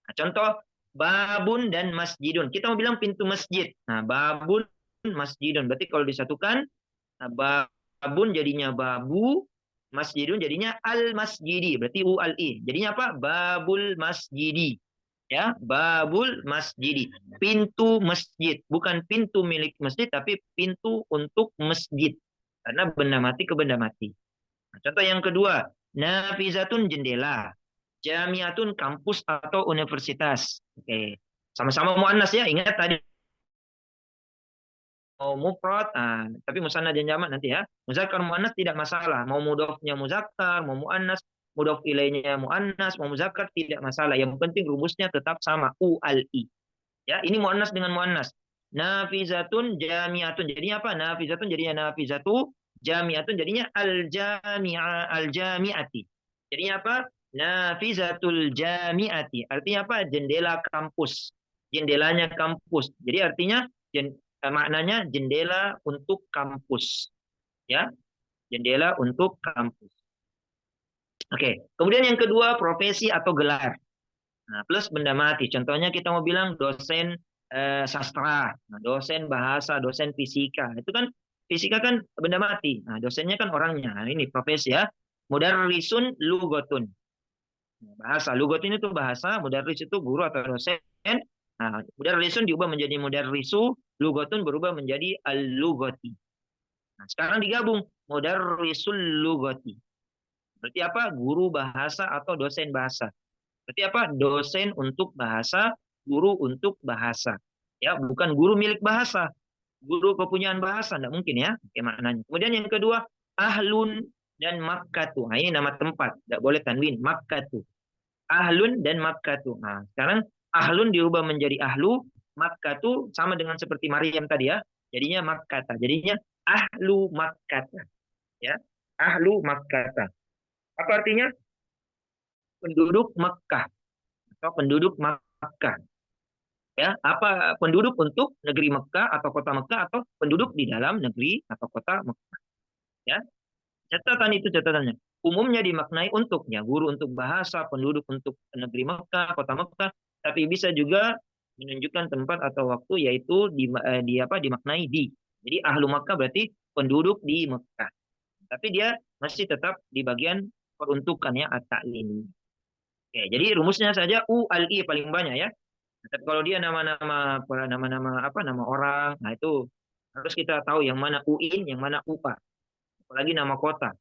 Nah, contoh babun dan masjidun. Kita mau bilang pintu masjid. Nah, babun masjidun. Berarti kalau disatukan, nah, babun jadinya babu, masjidun jadinya al masjidi. Berarti u al i. Jadinya apa? Babul masjidi. Ya, babul masjidi. Pintu masjid. Bukan pintu milik masjid, tapi pintu untuk masjid. Karena benda mati ke benda mati. Nah, contoh yang kedua, nafizatun jendela. Jamiatun kampus atau universitas. Oke. Sama-sama muannas ya. Ingat tadi mau mufrad, tapi musanna dan jamak nanti ya. Muzakkar muannas tidak masalah. Mau mudhofnya muzakkar, mau muannas, mudhof ilainya muannas, mau muzakkar tidak masalah. Yang penting rumusnya tetap sama u al i. Ya, ini muannas dengan muannas. Nafizatun jamiatun. Jadinya apa? Nafizatun jadinya nafizatu, jamiatun jadinya al jamiati. Jadinya apa? Nafizatul jamiati. Artinya apa? Jendela kampus. Jendelanya kampus. Jadi artinya maknanya jendela untuk kampus. Ya, jendela untuk kampus. Oke. Kemudian yang kedua profesi atau gelar. Nah, plus benda mati. Contohnya kita mau bilang dosen sastra, nah, dosen bahasa, dosen fisika. Itu kan fisika kan benda mati. Nah, dosennya kan orangnya. Nah, ini profesi ya. Mudarrisun lugotun. Nah, bahasa. Lugotun itu bahasa, mudarris itu guru atau dosen. Nah, mudarrisun diubah menjadi mudarrisu, lugotun berubah menjadi al-lugoti. Nah, sekarang digabung mudarrisul lugoti. Berarti apa? Guru bahasa atau dosen bahasa. Berarti apa? Dosen untuk bahasa, guru untuk bahasa. Ya, bukan guru milik bahasa. Guru kepunyaan bahasa, tidak mungkin ya. Oke, maknanya. Kemudian yang kedua, ahlun dan makkatu. Nah, ini nama tempat, tidak boleh tanwin. Makkatu. Ahlun dan makkatu. Nah, sekarang ahlun diubah menjadi ahlu, makkatu sama dengan seperti Maryam tadi ya. Jadinya makkata. Jadinya ahlu makkata. Ya, ahlu makkata. Apa artinya? Penduduk Mekah atau penduduk Makkah. Ya, apa penduduk untuk negeri Mekah atau kota Mekah atau penduduk di dalam negeri atau kota Mekah. Ya, catatan itu catatannya. umumnya dimaknai untuknya, guru untuk bahasa, penduduk untuk negeri Mekah, kota Mekah, tapi bisa juga menunjukkan tempat atau waktu, yaitu dimaknai di. Jadi ahlu Makkah berarti penduduk di Mekah. Tapi dia masih tetap di bagian peruntukannya at-ta'limi. Oke, jadi rumusnya saja u al i paling banyak ya. Tapi kalau dia nama-nama apa nama orang, nah itu harus kita tahu yang mana uin, yang mana upa. Apalagi nama kota.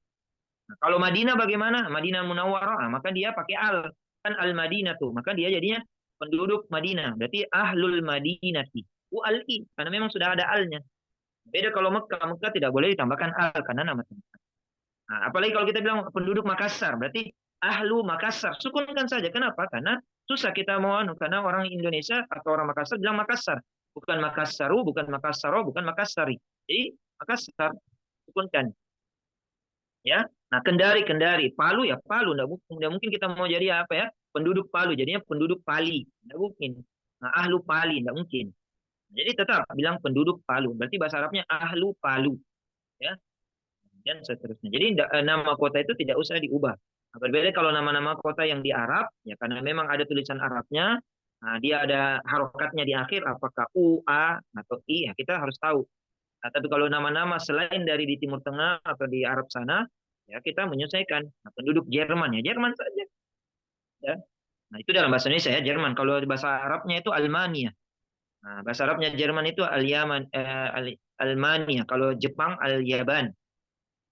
Nah, kalau Madinah bagaimana? Madinah Munawwarah, nah, maka dia pakai al. Kan al-Madinah tuh. Maka dia jadinya penduduk Madinah. Berarti ahlul Madinati. U-al-i. Karena memang sudah ada alnya. Beda kalau Mekah. Mekah tidak boleh ditambahkan al. Karena nama tempat. Nah, apalagi kalau kita bilang penduduk Makassar. Berarti ahlu Makassar. Sukunkan saja. Kenapa? Karena susah kita mau karena orang Indonesia atau orang Makassar bilang Makassar. Bukan Makassaru, bukan Makassaro, bukan Makassari. Jadi Makassar. Sukunkan. Ya. Nah, Kendari, Palu ya Palu, nggak mungkin kita mau jadi apa ya penduduk Palu, jadinya penduduk Pali, nggak mungkin. Nah, ahlu Pali nggak mungkin. Jadi tetap bilang penduduk Palu, berarti bahasa Arabnya ahlu Palu, ya dan seterusnya. Jadi nama kota itu tidak usah diubah. Nah, berbeda kalau nama-nama kota yang di Arab, ya karena memang ada tulisan Arabnya, nah, dia ada harokatnya di akhir, apakah U, A atau I, ya kita harus tahu. Nah, tapi kalau nama-nama selain dari di Timur Tengah atau di Arab sana, ya kita menyesuaikan. Nah, penduduk Jerman ya Jerman saja. Ya. Nah, itu dalam bahasa Indonesia ya Jerman. Kalau bahasa Arabnya itu Almania. Nah, bahasa Arabnya Jerman itu Al-Yaman, Almania. Kalau Jepang Al-Yaban.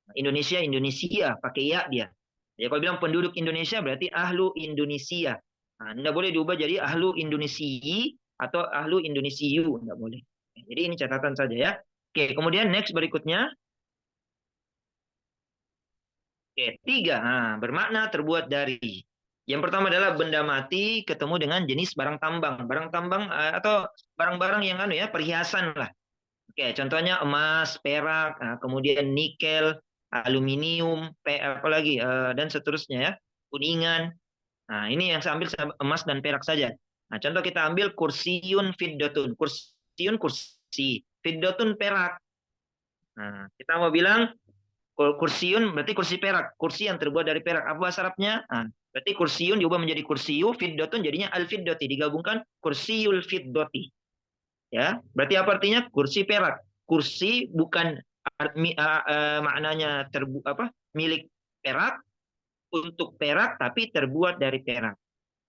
Nah, Indonesia Indonesia pakai ya dia. Ya kalau bilang penduduk Indonesia berarti ahlu Indonesia. Nah, tidak boleh diubah jadi ahlu Indonesi atau ahlu Indonesiu, tidak boleh. Jadi ini catatan saja ya. Oke, kemudian next berikutnya. Oke, tiga. Nah, bermakna terbuat dari. Yang pertama adalah benda mati ketemu dengan jenis barang tambang. Barang tambang atau barang-barang yang perhiasan lah. Oke, contohnya emas, perak, kemudian nikel, aluminium, apalagi dan seterusnya ya. Kuningan. Nah, ini yang saya ambil emas dan perak saja. Nah, contoh kita ambil kursiun fiddotun. Kursiun kursi, fiddotun perak. Nah, kita mau bilang kursiun berarti kursi perak, kursi yang terbuat dari perak. Apa bahasa Arabnya? Nah, berarti kursiun diubah menjadi kursiyu, fiddotun jadinya al-fiddoti, digabungkan kursiul fiddoti. Ya, berarti apa artinya? Kursi perak. Kursi bukan maknanya milik perak untuk perak tapi terbuat dari perak.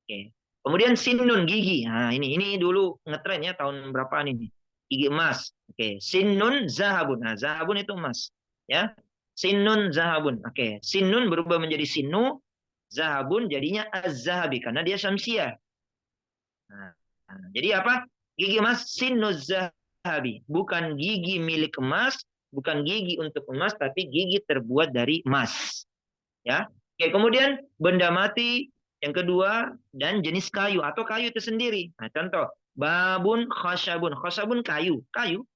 Oke. Kemudian sinun gigi. Nah, ini dulu ngetren ya tahun berapaan ini? Gigi emas. Oke, sinun zahabun. Nah, zahabun itu emas. Ya. Sinun zahabun. Oke, sinun berubah menjadi sinu, zahabun jadinya az-zahabi karena dia syamsiah. Nah, jadi apa? Gigi emas sinu zahabi, bukan gigi milik emas, bukan gigi untuk emas tapi gigi terbuat dari emas. Ya. Oke, kemudian benda mati yang kedua dan jenis kayu atau kayu itu sendiri. Nah, contoh babun khashabun. Khashabun kayu, kayu.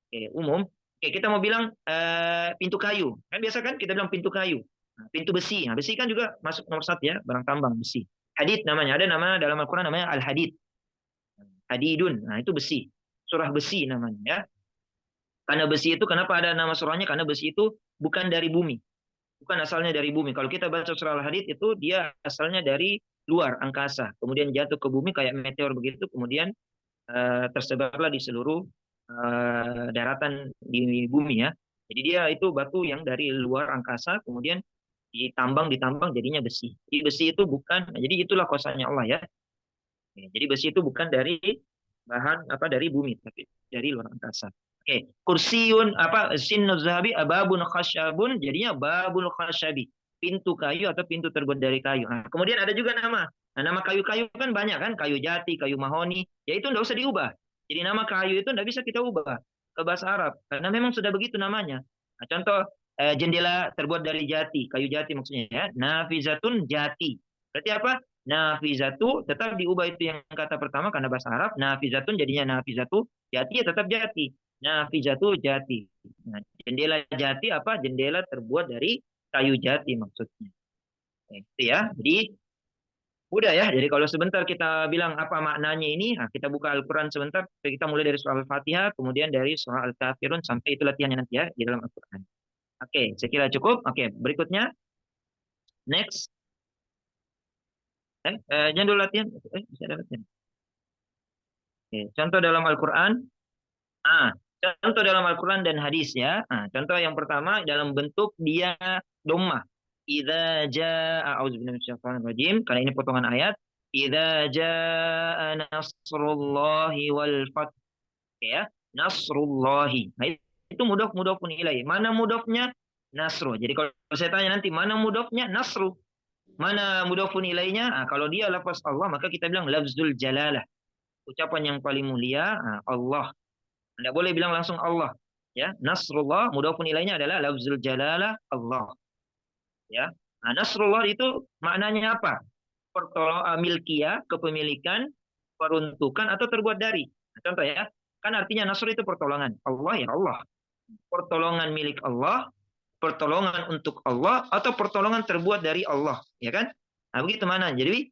Oke, umum. Oke, kita mau bilang pintu kayu. Kan biasa kan kita bilang pintu kayu. Nah, pintu besi. Nah, besi kan juga masuk nomor satu ya, barang tambang besi. Hadid namanya. Ada nama dalam Al-Quran namanya Al-Hadid. Hadidun. Nah, itu besi. Surah besi namanya ya. Karena besi itu kenapa ada nama surahnya? Karena besi itu bukan dari bumi. Bukan asalnya dari bumi. Kalau kita baca surah Al-Hadid itu dia asalnya dari luar angkasa, kemudian jatuh ke bumi kayak meteor begitu, kemudian tersebarlah di seluruh daratan di bumi ya. Jadi dia itu batu yang dari luar angkasa, kemudian ditambang jadinya besi. Jadi besi itu bukan, jadi itulah kuasanya Allah ya. Jadi besi itu bukan dari bahan dari bumi, tapi dari luar angkasa. Oke, kursiun sinnu zahabi babun khasyabun jadinya babul khasyabi. Pintu kayu atau pintu terbuat dari kayu. Nah, kemudian ada juga nama. Nah, nama kayu-kayu kan banyak kan, kayu jati, kayu mahoni. Ya itu enggak usah diubah. Jadi nama kayu itu enggak bisa kita ubah ke bahasa Arab karena memang sudah begitu namanya. Nah, contoh jendela terbuat dari jati, kayu jati maksudnya ya. Nafizatun jati. Berarti apa? Nafizatu tetap diubah itu yang kata pertama karena bahasa Arab. Nafizatun jadinya nafizatu, jati ya tetap jati. Nafizatu jati. Nah, jendela jati apa? Jendela terbuat dari kayu jati maksudnya. Itu ya. Jadi udah ya. Jadi kalau sebentar kita bilang apa maknanya ini, nah kita buka Al-Quran sebentar. Kita mulai dari surah Al-Fatihah, kemudian dari surah Al-Kafirun sampai itu latihannya nanti ya di dalam Al-Quran. Oke, saya kira cukup. Oke, berikutnya. Next. Jangan dulu latihan. Bisa ada latihan. Contoh dalam Al-Quran. Ah, contoh dalam Al-Quran dan hadis ya. Contoh yang pertama dalam bentuk dia dhammah. Idza jaa a'udzubillahi minasyaitonir rajim. Karena ini potongan ayat. Idza jaa nasrullahi wal fath. Ya, nasrullahi. Nah, itu mudhaf pun ilaih. Mana mudhafnya? Nasru. Jadi kalau saya tanya nanti mana mudhafnya? Nasru. Mana mudhafun ilaihnya? Kalau dia lafaz Allah maka kita bilang lafzul jalalah. Ucapan yang paling mulia Allah. Tidak boleh bilang langsung Allah. Ya, Nasrullah mudhafun ilaihnya adalah lafzul jalalah Allah. Ya. Nasrullah itu maknanya apa? Milkiyah, kepemilikan, peruntukan atau terbuat dari. Contoh ya, kan artinya nasr itu pertolongan. Allah ya Allah. Pertolongan milik Allah, pertolongan untuk Allah atau pertolongan terbuat dari Allah, ya kan? Nah, begitu mana? Jadi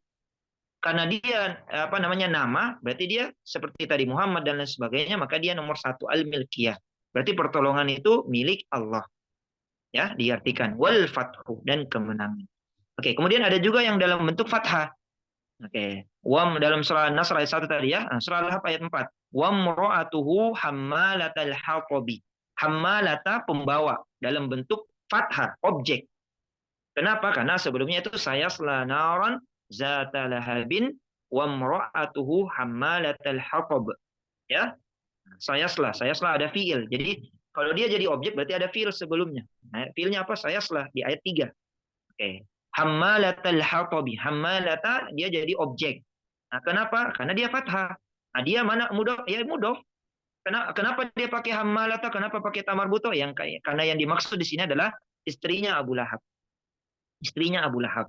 karena dia apa namanya nama, berarti dia seperti tadi Muhammad dan lain sebagainya, maka dia nomor satu al-milkiyah. Berarti pertolongan itu milik Allah. Ya, diartikan wal fathu dan kemenangan. Oke, kemudian ada juga yang dalam bentuk fathah. Oke. Wam dalam surah Nasr ayat 1 tadi ya. Surah Al-Ahqaf ayat 4. Wamra'atuhu hammalatal haqabi. Hammalata pembawa dalam bentuk fathah, objek. Kenapa? Karena sebelumnya itu sayasla naran zata lahabin wamra'atuhu hammalatal haqab. Ya. Sayasla ada fiil. Jadi kalau dia jadi objek berarti ada fiil sebelumnya. Nah, fiilnya apa? Sayasla di ayat 3. Oke. Hammalatal hatabi. Hammalata dia jadi objek. Nah, kenapa? Karena dia fathah. Nah, dia mana mudhof? Ya mudhof. Kenapa dia pakai hammalata? Kenapa pakai tamar buto? Karena yang dimaksud di sini adalah istrinya Abu Lahab. Istrinya Abu Lahab.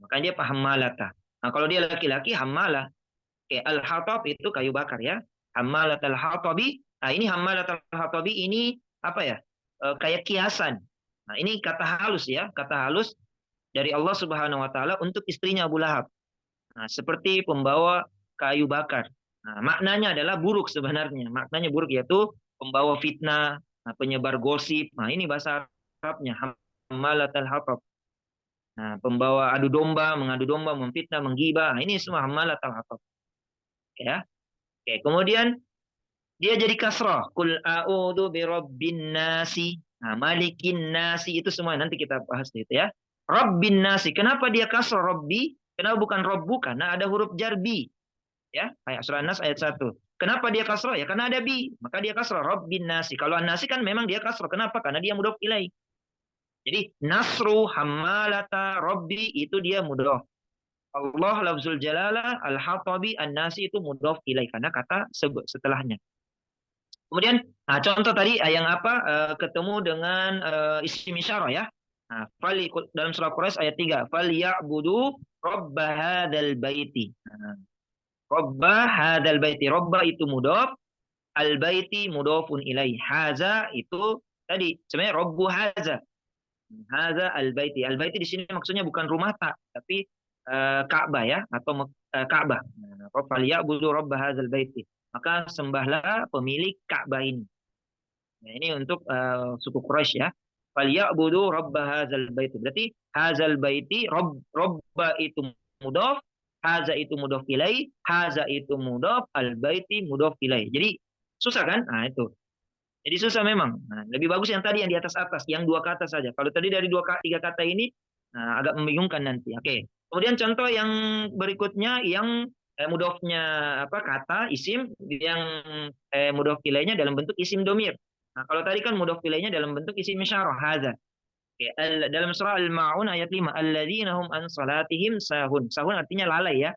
Makanya dia paham hammalata. Nah, kalau dia laki-laki hammalah. Oke, al-hatab itu kayu bakar ya. Hammalatal hatabi. Nah, ini hammalatal hatabi ini apa ya? Kayak kiasan. Nah, ini kata halus ya, kata halus dari Allah Subhanahu wa taala untuk istrinya Abu Lahab. Nah, seperti pembawa kayu bakar. Nah, maknanya adalah buruk sebenarnya. Maknanya buruk yaitu pembawa fitnah, penyebar gosip. Nah, ini bahasa Arabnya hammalatal hatab. Nah, pembawa adu domba, mengadu domba, memfitnah, menggibah. Nah, ini semua hammalatal hatab. Ya. Oke, kemudian dia jadi kasrah. Qul a'udzu birabbin nasi. Nah, malikin nasi itu semua nanti kita bahas itu ya. Rabbin nasi. Kenapa dia kasrah Rabbi? Kenapa bukan Rabbu? Karena ada huruf jar bi. Ya, ayat surah Nas ayat 1. Kenapa dia kasrah? Ya karena ada bi. Maka dia kasrah Rabbin nasi. Kalau an-nasi kan memang dia kasrah. Kenapa? Karena dia mudhof ilaih. Jadi nasru hammalata Rabbi itu dia mudhof. Allah lafzul jalalah al-hatabi an-nasi itu mudhof ilaih karena kata setelahnya. Kemudian, contoh tadi yang apa ketemu dengan isim isyarah ya. Nah, dalam surah Quraisy ayat 3, "Falyabudu rabb hadzal baiti." Nah, rabb hadzal baiti. Rabb itu mudhaf, al baiti mudhafun ilaih. Haza itu tadi sebenarnya rabbu haza. Haza al baiti. Al baiti di sini maksudnya bukan rumah tak, tapi Ka'bah ya atau Ka'bah. Nah, "Falyabudu rabb hadzal baiti." Maka sembahlah pemilik Ka'bah ini. Nah, ini untuk suku Quraisy ya. Falyabudu rabb hadzal baiti. Berarti hadzal baiti robba itu mudhaf, haza itu mudhaf ilaih, haza itu mudhaf, al baiti mudhaf ilaih. Jadi susah kan? Nah, itu. Jadi susah memang. Nah, lebih bagus yang tadi yang di atas-atas, yang dua kata saja. Kalau tadi dari tiga kata ini agak membingungkan nanti. Oke. Kemudian contoh yang berikutnya yang mudhofnya apa kata isim yang mudhof ilaihnya dalam bentuk isim domir. Nah, kalau tadi kan mudhof ilaihnya dalam bentuk isim isyarah hadza. Oke, dalam surah Al-Maun ayat 5, alladzina hum an salatihim sahun. Sahun artinya lalai ya.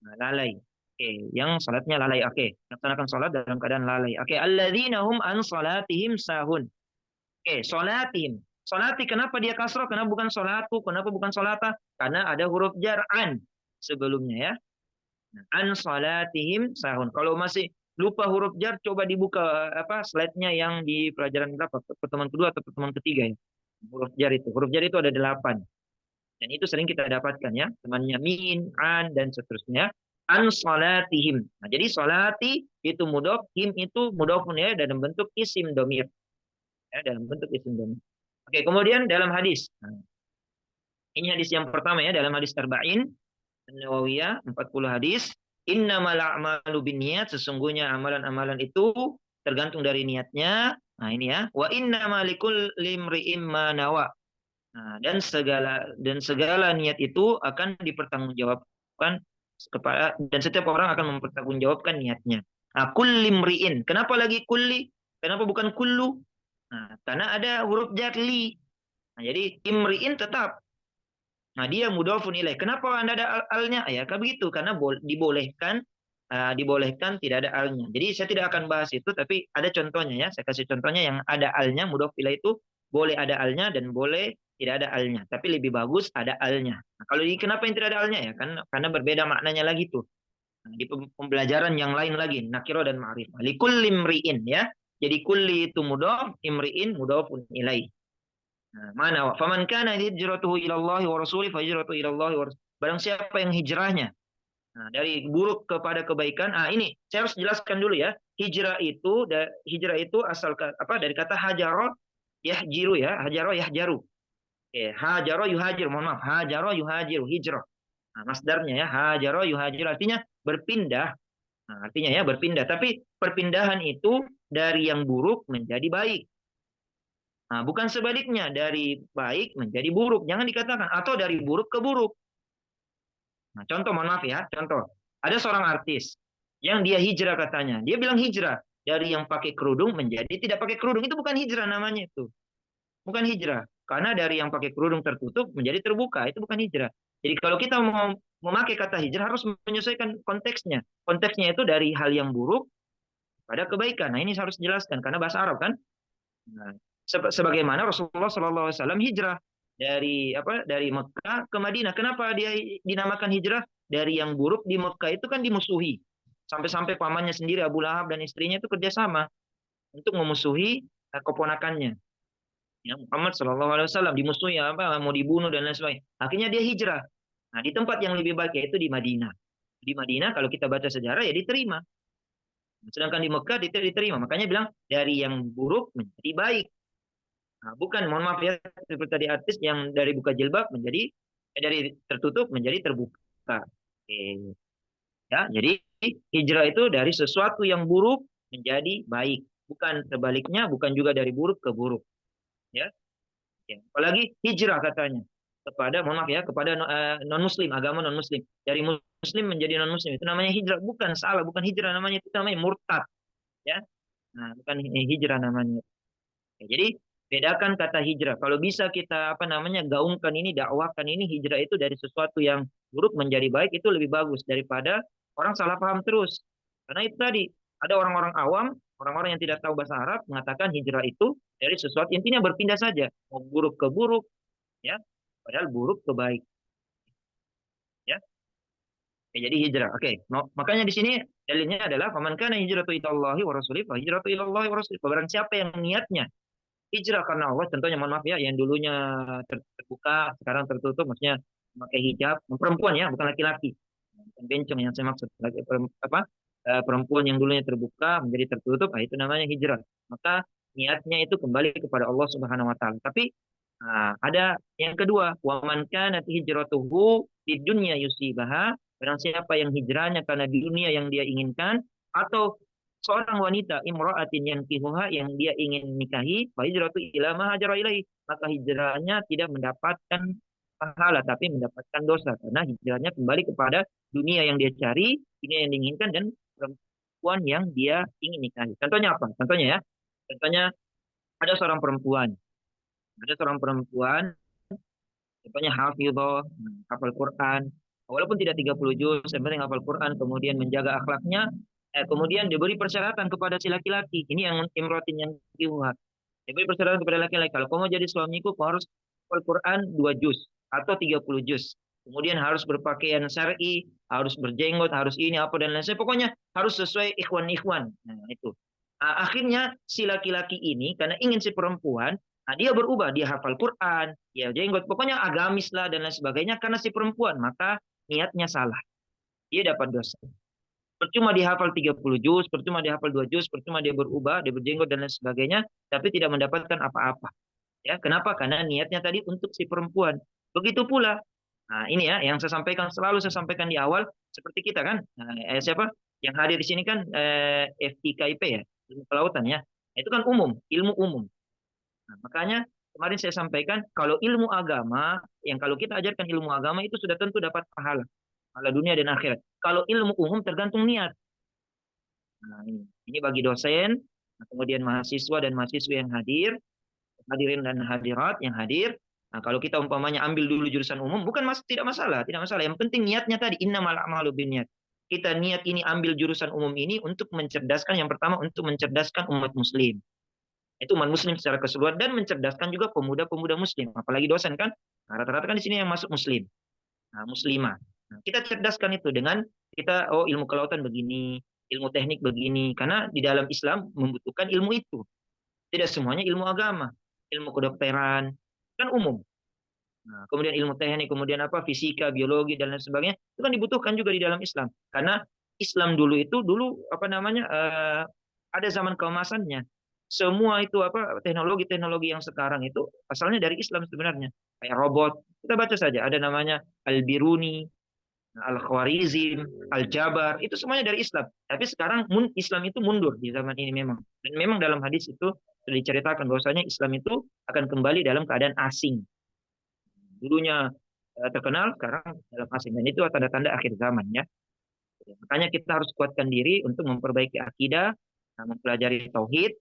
Nah, lalai. Oke, yang salatnya lalai. Oke, laksanakan salat dalam keadaan lalai. Oke, alladzina hum an salatihim sahun. Oke, salatihim. Salati kenapa dia kasrah? Kenapa bukan salatu? Kenapa bukan salata? Karena ada huruf jar an sebelumnya ya. An salatihim sahun. Kalau masih lupa huruf jar, coba dibuka apa slide-nya yang di pelajaran berapa? Pertemuan kedua atau pertemuan ketiga ya. Huruf jar itu. Huruf jar itu ada 8. Dan itu sering kita dapatkan ya. Temannya min, an, dan seterusnya. An salatihim. Nah, jadi salati itu mudhof, him itu mudhofun ya dalam bentuk isim domir. Ya, dalam bentuk isim domir. Oke, kemudian dalam hadis. Nah, Ini hadis yang pertama ya dalam hadis Arba'in An-Nawawiyah 40 hadis. Innamal a'malu binniyat, sesungguhnya amalan-amalan itu tergantung dari niatnya. Nah, ini ya. Wa innamal likulli imri'in ma nawa. Nah, dan segala niat itu akan dipertanggungjawabkan kepada, dan setiap orang akan mempertanggungjawabkan niatnya. Nah, kulli imri'in. Kenapa lagi kulli? Kenapa bukan kullu? Nah, karena ada huruf jar li. Nah, jadi imri'in tetap. Nah, dia mudhofun ilaih. Kenapa Anda ada alnya? Ya, kan begitu. Karena dibolehkan, dibolehkan tidak ada alnya. Jadi saya tidak akan bahas itu, tapi ada contohnya ya. Saya kasih contohnya yang ada alnya, mudhof ilaih itu boleh ada alnya dan boleh tidak ada alnya. Tapi lebih bagus ada alnya. Nah, kalau kenapa yang tidak ada alnya ya? Kan karena berbeda maknanya lagi tuh. Nah, di pembelajaran yang lain lagi, nakiro dan ma'rifah. Likulli imri'in ya. Jadi kulli itu mudhof, imri'in mudhofun ilaih. Nah, mana faman kana hijratuhu ila Allah wa rasulih fa hijratuhu ila Allah wa rasulih. Barang siapa yang hijrahnya dari buruk kepada kebaikan. Ini saya harus jelaskan dulu ya. Hijrah itu asal apa dari kata hajaro yahjiru ya, hajaro yahjaru. Hajaro yuhajir, mohon maaf. Hajaro yuhajiru, hijrah. Nah, masdarnya ya, hajaro yuhajiru artinya berpindah. Nah, artinya ya berpindah, tapi perpindahan itu dari yang buruk menjadi baik. Nah, bukan sebaliknya dari baik menjadi buruk. Jangan dikatakan atau dari buruk ke buruk. Nah, contoh, mohon maaf ya, contoh. Ada seorang artis yang dia hijrah katanya. Dia bilang hijrah dari yang pakai kerudung menjadi tidak pakai kerudung. Itu bukan hijrah namanya itu. Bukan hijrah. Karena dari yang pakai kerudung tertutup menjadi terbuka. Itu bukan hijrah. Jadi kalau kita mau memakai kata hijrah harus menyesuaikan konteksnya. Konteksnya itu dari hal yang buruk pada kebaikan. Nah, ini harus jelaskan karena bahasa Arab kan. Nah, sebagaimana Rasulullah SAW hijrah dari Mekah ke Madinah. Kenapa dia dinamakan hijrah? Dari yang buruk di Mekah itu kan dimusuhi. Sampai-sampai pamannya sendiri Abu Lahab dan istrinya itu kerjasama untuk memusuhi keponakannya. Ya, Muhammad SAW dimusuhi mau dibunuh dan lain sebagainya. Akhirnya dia hijrah. Nah, di tempat yang lebih baik yaitu di Madinah. Di Madinah kalau kita baca sejarah ya diterima. Sedangkan di Mekah tidak diterima. Makanya bilang dari yang buruk menjadi baik. Nah, bukan, mohon maaf ya, seperti tadi artis yang dari buka jilbab menjadi dari tertutup menjadi terbuka. Oke. Ya, jadi hijrah itu dari sesuatu yang buruk menjadi baik, bukan sebaliknya, bukan juga dari buruk ke buruk. Ya, ya. Apalagi hijrah katanya kepada, mohon maaf ya, kepada non Muslim, agama non Muslim, dari Muslim menjadi non Muslim itu namanya hijrah, bukan salah, bukan hijrah namanya itu namanya murtad. Ya, nah bukan hijrah namanya. Ya, jadi bedakan kata hijrah. Kalau bisa kita gaungkan ini, dakwahkan ini hijrah itu dari sesuatu yang buruk menjadi baik itu lebih bagus daripada orang salah paham terus. Karena itu tadi ada orang-orang awam, orang-orang yang tidak tahu bahasa Arab mengatakan hijrah itu dari sesuatu intinya berpindah saja, mau buruk ke buruk, ya, padahal buruk ke baik, ya. Oke, jadi hijrah. Oke, makanya di sini dalilnya adalah faman kana hijratu ilallahi wa rasulih fa hijratu ilallahi wa rasulih. Barang siapa yang niatnya hijrah karena Allah, contohnya mohon maaf ya, yang dulunya terbuka sekarang tertutup, maksudnya memakai hijab, perempuan ya, bukan laki-laki, bukan bencong yang saya maksud, perempuan yang dulunya terbuka menjadi tertutup, itu namanya hijrah. Maka niatnya itu kembali kepada Allah Subhanahu Wa Taala. Tapi ada yang kedua, wa man kanat hijratuhu di dunia yusibaha, barang siapa yang hijrahnya karena di dunia yang dia inginkan, atau seorang wanita imra'atin yang kihuha yang dia ingin nikahi, fa hijratu ila ma hajara ilaihi, maka hijrahnya tidak mendapatkan pahala tapi mendapatkan dosa karena hijrahnya kembali kepada dunia yang dia cari, dunia yang diinginkan dan perempuan yang dia ingin nikahi. Contohnya apa? Contohnya ya. Contohnya ada seorang perempuan. Ada seorang perempuan contohnya hafidhah, hafal Quran. Walaupun tidak 30 juz, yang penting hafal Quran, kemudian menjaga akhlaknya, kemudian diberi persyaratan kepada si laki-laki. Ini yang imrotin yang kihuha. Diberi persyaratan kepada laki-laki. Kalau kamu jadi suamiku, kau harus hafal Quran 2 juz atau 30 juz. Kemudian harus berpakaian syar'i, harus berjenggot, harus ini apa dan lain sebagainya. Pokoknya harus sesuai ikhwan-ikhwan. Nah, itu. Akhirnya si laki-laki ini karena ingin si perempuan, dia berubah, dia hafal Quran, dia jenggot, pokoknya agamis lah dan lain sebagainya karena si perempuan, maka niatnya salah. Dia dapat dosa. Percuma dia hafal 30 juz, percuma dia hafal 2 juz, percuma dia berubah, dia berjenggot dan lain sebagainya, tapi tidak mendapatkan apa-apa. Ya, kenapa? Karena niatnya tadi untuk si perempuan. Begitu pula, nah ini ya yang saya sampaikan, selalu saya sampaikan di awal, seperti kita kan, siapa yang hadir di sini kan FIKIP ya, ilmu kelautan ya, itu kan umum, ilmu umum. Nah, makanya kemarin saya sampaikan kalau ilmu agama, yang kalau kita ajarkan ilmu agama itu sudah tentu dapat pahala, pahala dunia dan akhirat. Kalau ilmu umum tergantung niat. Nah, ini bagi dosen, nah, kemudian mahasiswa dan mahasiswi yang hadir, hadirin dan hadirat yang hadir. Nah, kalau kita umpamanya ambil dulu jurusan umum, bukan tidak masalah, tidak masalah. Yang penting niatnya tadi, innamal a'malu binniyat. Kita niat ini ambil jurusan umum ini untuk mencerdaskan, yang pertama untuk mencerdaskan umat muslim. Itu umat muslim secara keseluruhan dan mencerdaskan juga pemuda-pemuda muslim. Apalagi dosen kan, nah, rata-rata kan di sini yang masuk muslim, nah, muslimah. Nah, kita cerdaskan itu dengan kita, oh ilmu kelautan begini, ilmu teknik begini. Karena di dalam Islam membutuhkan ilmu itu. Tidak semuanya ilmu agama, ilmu kedokteran kan umum. Nah, kemudian ilmu teknik, kemudian apa fisika, biologi dan lain sebagainya itu kan dibutuhkan juga di dalam Islam. Karena Islam dulu itu apa namanya ada zaman keemasannya. Semua itu apa teknologi-teknologi yang sekarang itu asalnya dari Islam sebenarnya. Kayak robot, kita baca saja ada namanya Al-Biruni, Al-Khwarizm, Al-Jabar, itu semuanya dari Islam. Tapi sekarang Islam itu mundur di zaman ini memang. Dan memang dalam hadis itu sudah diceritakan bahwasanya Islam itu akan kembali dalam keadaan asing. Dulunya terkenal, sekarang dalam asing. Dan itu tanda-tanda akhir zaman ya. Makanya kita harus kuatkan diri untuk memperbaiki akidah, mempelajari tauhid.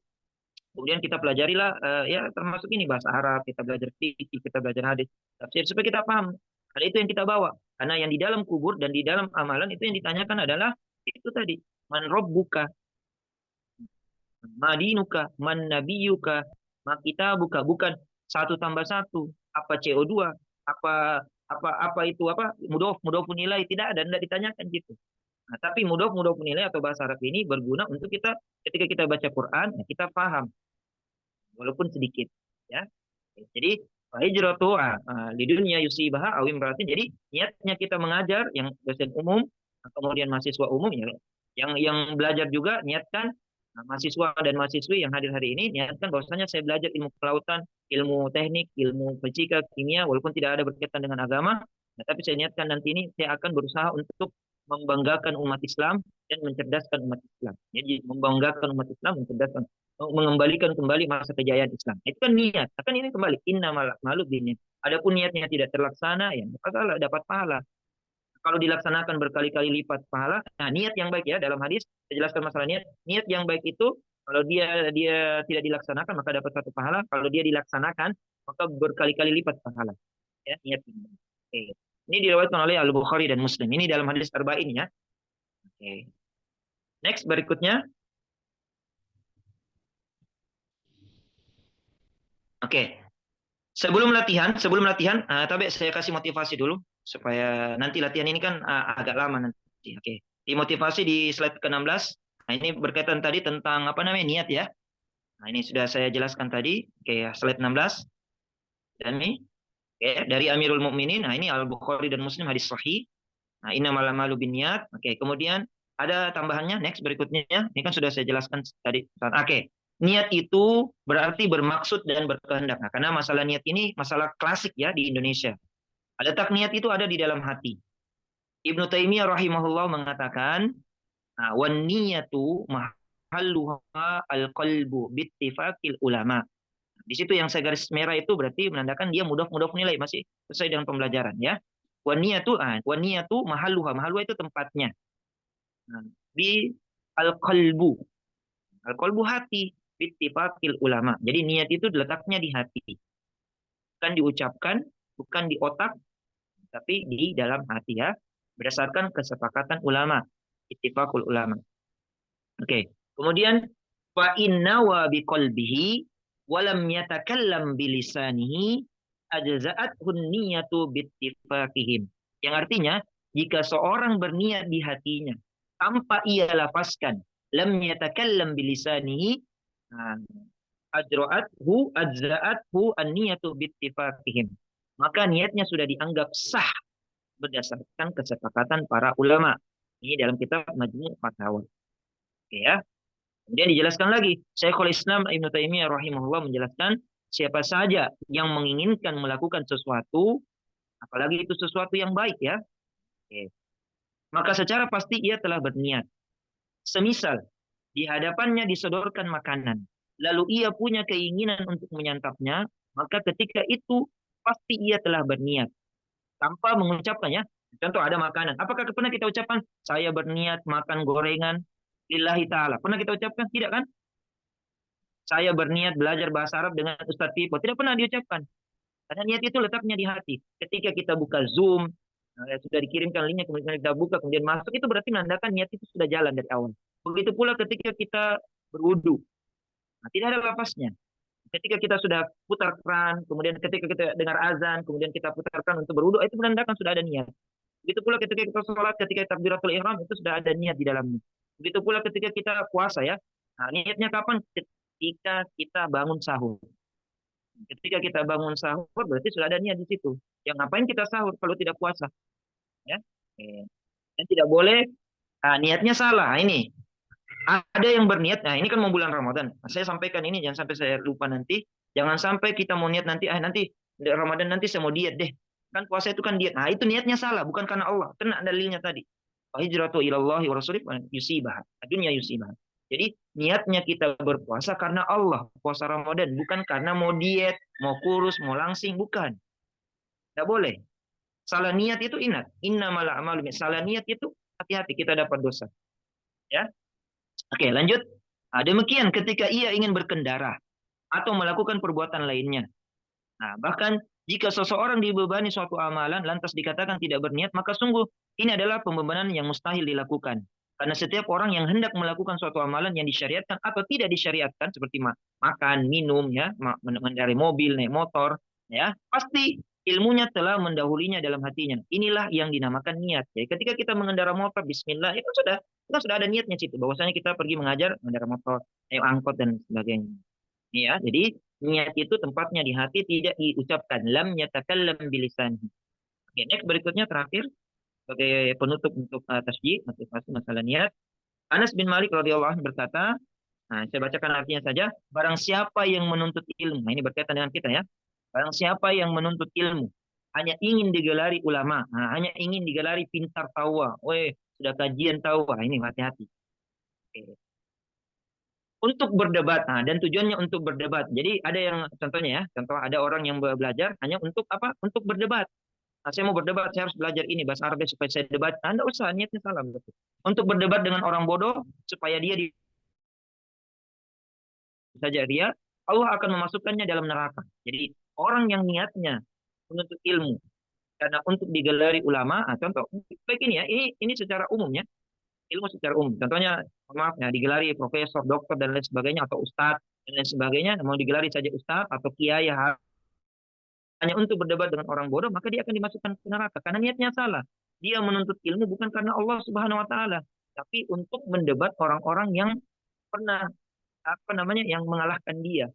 Kemudian kita pelajarilah ya termasuk ini bahasa Arab, kita belajar fikih, kita belajar hadis, tafsir supaya kita paham. Karena itu yang kita bawa. Karena yang di dalam kubur dan di dalam amalan itu yang ditanyakan adalah itu tadi, man rabbuka, madinuka, man nabiyuka, ma kitabuka, bukan satu tambah satu, apa CO2, apa apa itu apa mudof nilai tidak ada, tidak ditanyakan gitu. Nah, tapi mudof nilai atau bahasa Arab ini berguna untuk kita ketika kita baca Quran, ya kita paham walaupun sedikit ya. Jadi hijratu di dunia yusibaha awim berarti jadi niatnya kita mengajar yang dosen umum, kemudian mahasiswa umum ya, yang belajar juga niatkan, mahasiswa dan mahasiswi yang hadir hari ini niatkan bahwasanya saya belajar ilmu kelautan, ilmu teknik, ilmu fisika, kimia walaupun tidak ada berkaitan dengan agama, nah, tapi saya niatkan nanti ini saya akan berusaha untuk membanggakan umat Islam dan mencerdaskan umat Islam. Jadi membanggakan umat Islam, mencerdaskan, mengembalikan kembali masa kejayaan Islam. Itu kan niat. Akan ini kembali innamal a'malu binniyat. Adapun niatnya tidak terlaksana, ya maka dapat pahala. Kalau dilaksanakan berkali-kali lipat pahala. Nah, niat yang baik ya dalam hadis saya jelaskan masalah niat. Niat yang baik itu kalau dia tidak dilaksanakan maka dapat satu pahala. Kalau dia dilaksanakan maka berkali-kali lipat pahala. Ya, niat yang baik. Oke. Ini diriwayatkan oleh Al-Bukhari dan Muslim. Ini dalam hadis Arba'in ya. Oke. Next berikutnya. Oke. Sebelum latihan, tapi saya kasih motivasi dulu supaya nanti latihan ini kan agak lama nanti. Oke. Di motivasi di slide ke-16. Nah, ini berkaitan tadi tentang apa namanya niat ya. Nah, ini sudah saya jelaskan tadi. Oke, ya, slide 16. Dan ini oke, dari Amirul Mukminin. Nah, ini Al-Bukhari dan Muslim hadis sahih. Nah, innamal a'malu binniyat. Oke, kemudian ada tambahannya next berikutnya. Ini kan sudah saya jelaskan tadi. Oke. Niat itu berarti bermaksud dan berkehendak. Nah, karena masalah niat ini masalah klasik ya di Indonesia. Letak niat itu ada di dalam hati. Ibnu Taimiyah rahimahullah mengatakan, nah, wan niyatu mahalluha al-qalbu bittifaqil ulama. Di situ yang saya garis merah itu berarti menandakan dia mudah nilai masih sesuai dengan pembelajaran ya. Wan niyatu mahalluha, mahalluha itu tempatnya. Nah, di al-qalbu. Al-qalbu hati bittifaqil ulama. Jadi niat itu letaknya di hati. Bukan diucapkan, bukan di otak, tapi di dalam hati ya. Berdasarkan kesepakatan ulama. Ittifaqul ulama. Oke. Kemudian fa inna wa biqalbihi wa lam yatakallam bilisanihi ajza'athu niyatu bittifaqihim. Yang artinya jika seorang berniat di hatinya tanpa ia lapaskan lam yatakallam bilisanihi ajza'athu an-niyatu bittifaqihim. Maka niatnya sudah dianggap sah berdasarkan kesepakatan para ulama. Ini dalam kitab Majmu' Fatawa. Oke ya. Kemudian dijelaskan lagi, Syekhul Islam Ibnu Taimiyah rahimahullah menjelaskan siapa saja yang menginginkan melakukan sesuatu apalagi itu sesuatu yang baik ya. Oke. Maka secara pasti ia telah berniat. Semisal di hadapannya disodorkan makanan, lalu ia punya keinginan untuk menyantapnya, maka ketika itu pasti ia telah berniat tanpa mengucapkannya. Contoh ada makanan, apakah pernah kita ucapkan saya berniat makan gorengan lillahi ta'ala? Pernah kita ucapkan? Tidak kan? Saya berniat belajar bahasa Arab dengan Ustadz Tipo. Tidak pernah diucapkan. Karena niat itu letaknya di hati. Ketika kita buka Zoom, sudah dikirimkan linknya, kemudian kita buka, kemudian masuk, itu berarti menandakan niat itu sudah jalan dari awal. Begitu pula ketika kita berwudu. Nah, tidak ada lapasnya. Ketika kita sudah putar keran, kemudian ketika kita dengar azan, kemudian kita putarkan untuk berwudu, itu menandakan sudah ada niat. Begitu pula ketika kita sholat, ketika takbiratul ihram, itu sudah ada niat di dalamnya. Begitu pula ketika kita puasa ya. Nah, niatnya kapan? Ketika kita bangun sahur. Ketika kita bangun sahur, berarti sudah ada niat di situ. Yang ngapain kita sahur kalau tidak puasa? Ya, dan tidak boleh niatnya salah. Ini ada yang berniat. Nah, ini kan mau bulan Ramadan. Nah, saya sampaikan ini, jangan sampai saya lupa nanti. Jangan sampai kita mau niat nanti, nanti Ramadan nanti saya mau diet deh. Kan puasa itu kan diet. Nah, itu niatnya salah, bukan karena Allah. Kena dalilnya tadi. Hijratu ilallahi wa rasulih yusibah. Dunia yusibah. Jadi niatnya kita berpuasa karena Allah, puasa Ramadan, bukan karena mau diet, mau kurus, mau langsing, bukan. Tidak boleh. Salah niat itu ingat, innamal a'malu salah niat itu hati-hati kita dapat dosa. Ya. Oke, lanjut. Nah, demikian ketika ia ingin berkendara atau melakukan perbuatan lainnya. Nah, bahkan jika seseorang dibebani suatu amalan lantas dikatakan tidak berniat, maka sungguh ini adalah pembebanan yang mustahil dilakukan. Karena setiap orang yang hendak melakukan suatu amalan yang disyariatkan atau tidak disyariatkan seperti makan, minum, ya, mengendarai mobil, naik motor, ya, pasti ilmunya telah mendahulinya dalam hatinya. Inilah yang dinamakan niat. Jadi ketika kita mengendara motor, Bismillah, itu sudah kita sudah ada niatnya situ. Bahwasanya kita pergi mengajar mengendara motor, naik angkot dan sebagainya. Ya, jadi niat itu tempatnya di hati, tidak diucapkan. Lam yatakallam bilisan. Oke, next berikutnya terakhir sebagai penutup untuk tasjih motivasi masalah niat. Anas bin Malik radhiyallahu anhu berkata, nah saya bacakan artinya saja, barang siapa yang menuntut ilmu, nah ini berkaitan dengan kita ya. Barang siapa yang menuntut ilmu hanya ingin digelari ulama, nah, hanya ingin digelari pintar tawa, weh sudah kajian tawa, ini hati-hati. Oke. Untuk berdebat, nah, dan tujuannya untuk berdebat. Jadi ada yang contohnya ya, contoh ada orang yang belajar hanya untuk apa? Untuk berdebat. Nah, saya mau berdebat, saya harus belajar ini bahasa Arab supaya saya debat. Nah, Anda usah niatnya salah betul. Untuk berdebat dengan orang bodoh supaya dia saja dia, Allah akan memasukkannya dalam neraka. Jadi orang yang niatnya menuntut ilmu karena untuk digelari ulama, nah, contoh baik ini ya, ini secara umum ya, ilmu secara umum. Contohnya, maaf ya, digelari profesor, dokter dan lain sebagainya atau ustadz dan lain sebagainya, mau digelari saja ustadz atau kiai hanya untuk berdebat dengan orang bodoh, maka dia akan dimasukkan ke neraka karena niatnya salah. Dia menuntut ilmu bukan karena Allah Subhanahu wa taala, tapi untuk mendebat orang-orang yang pernah apa namanya yang mengalahkan dia.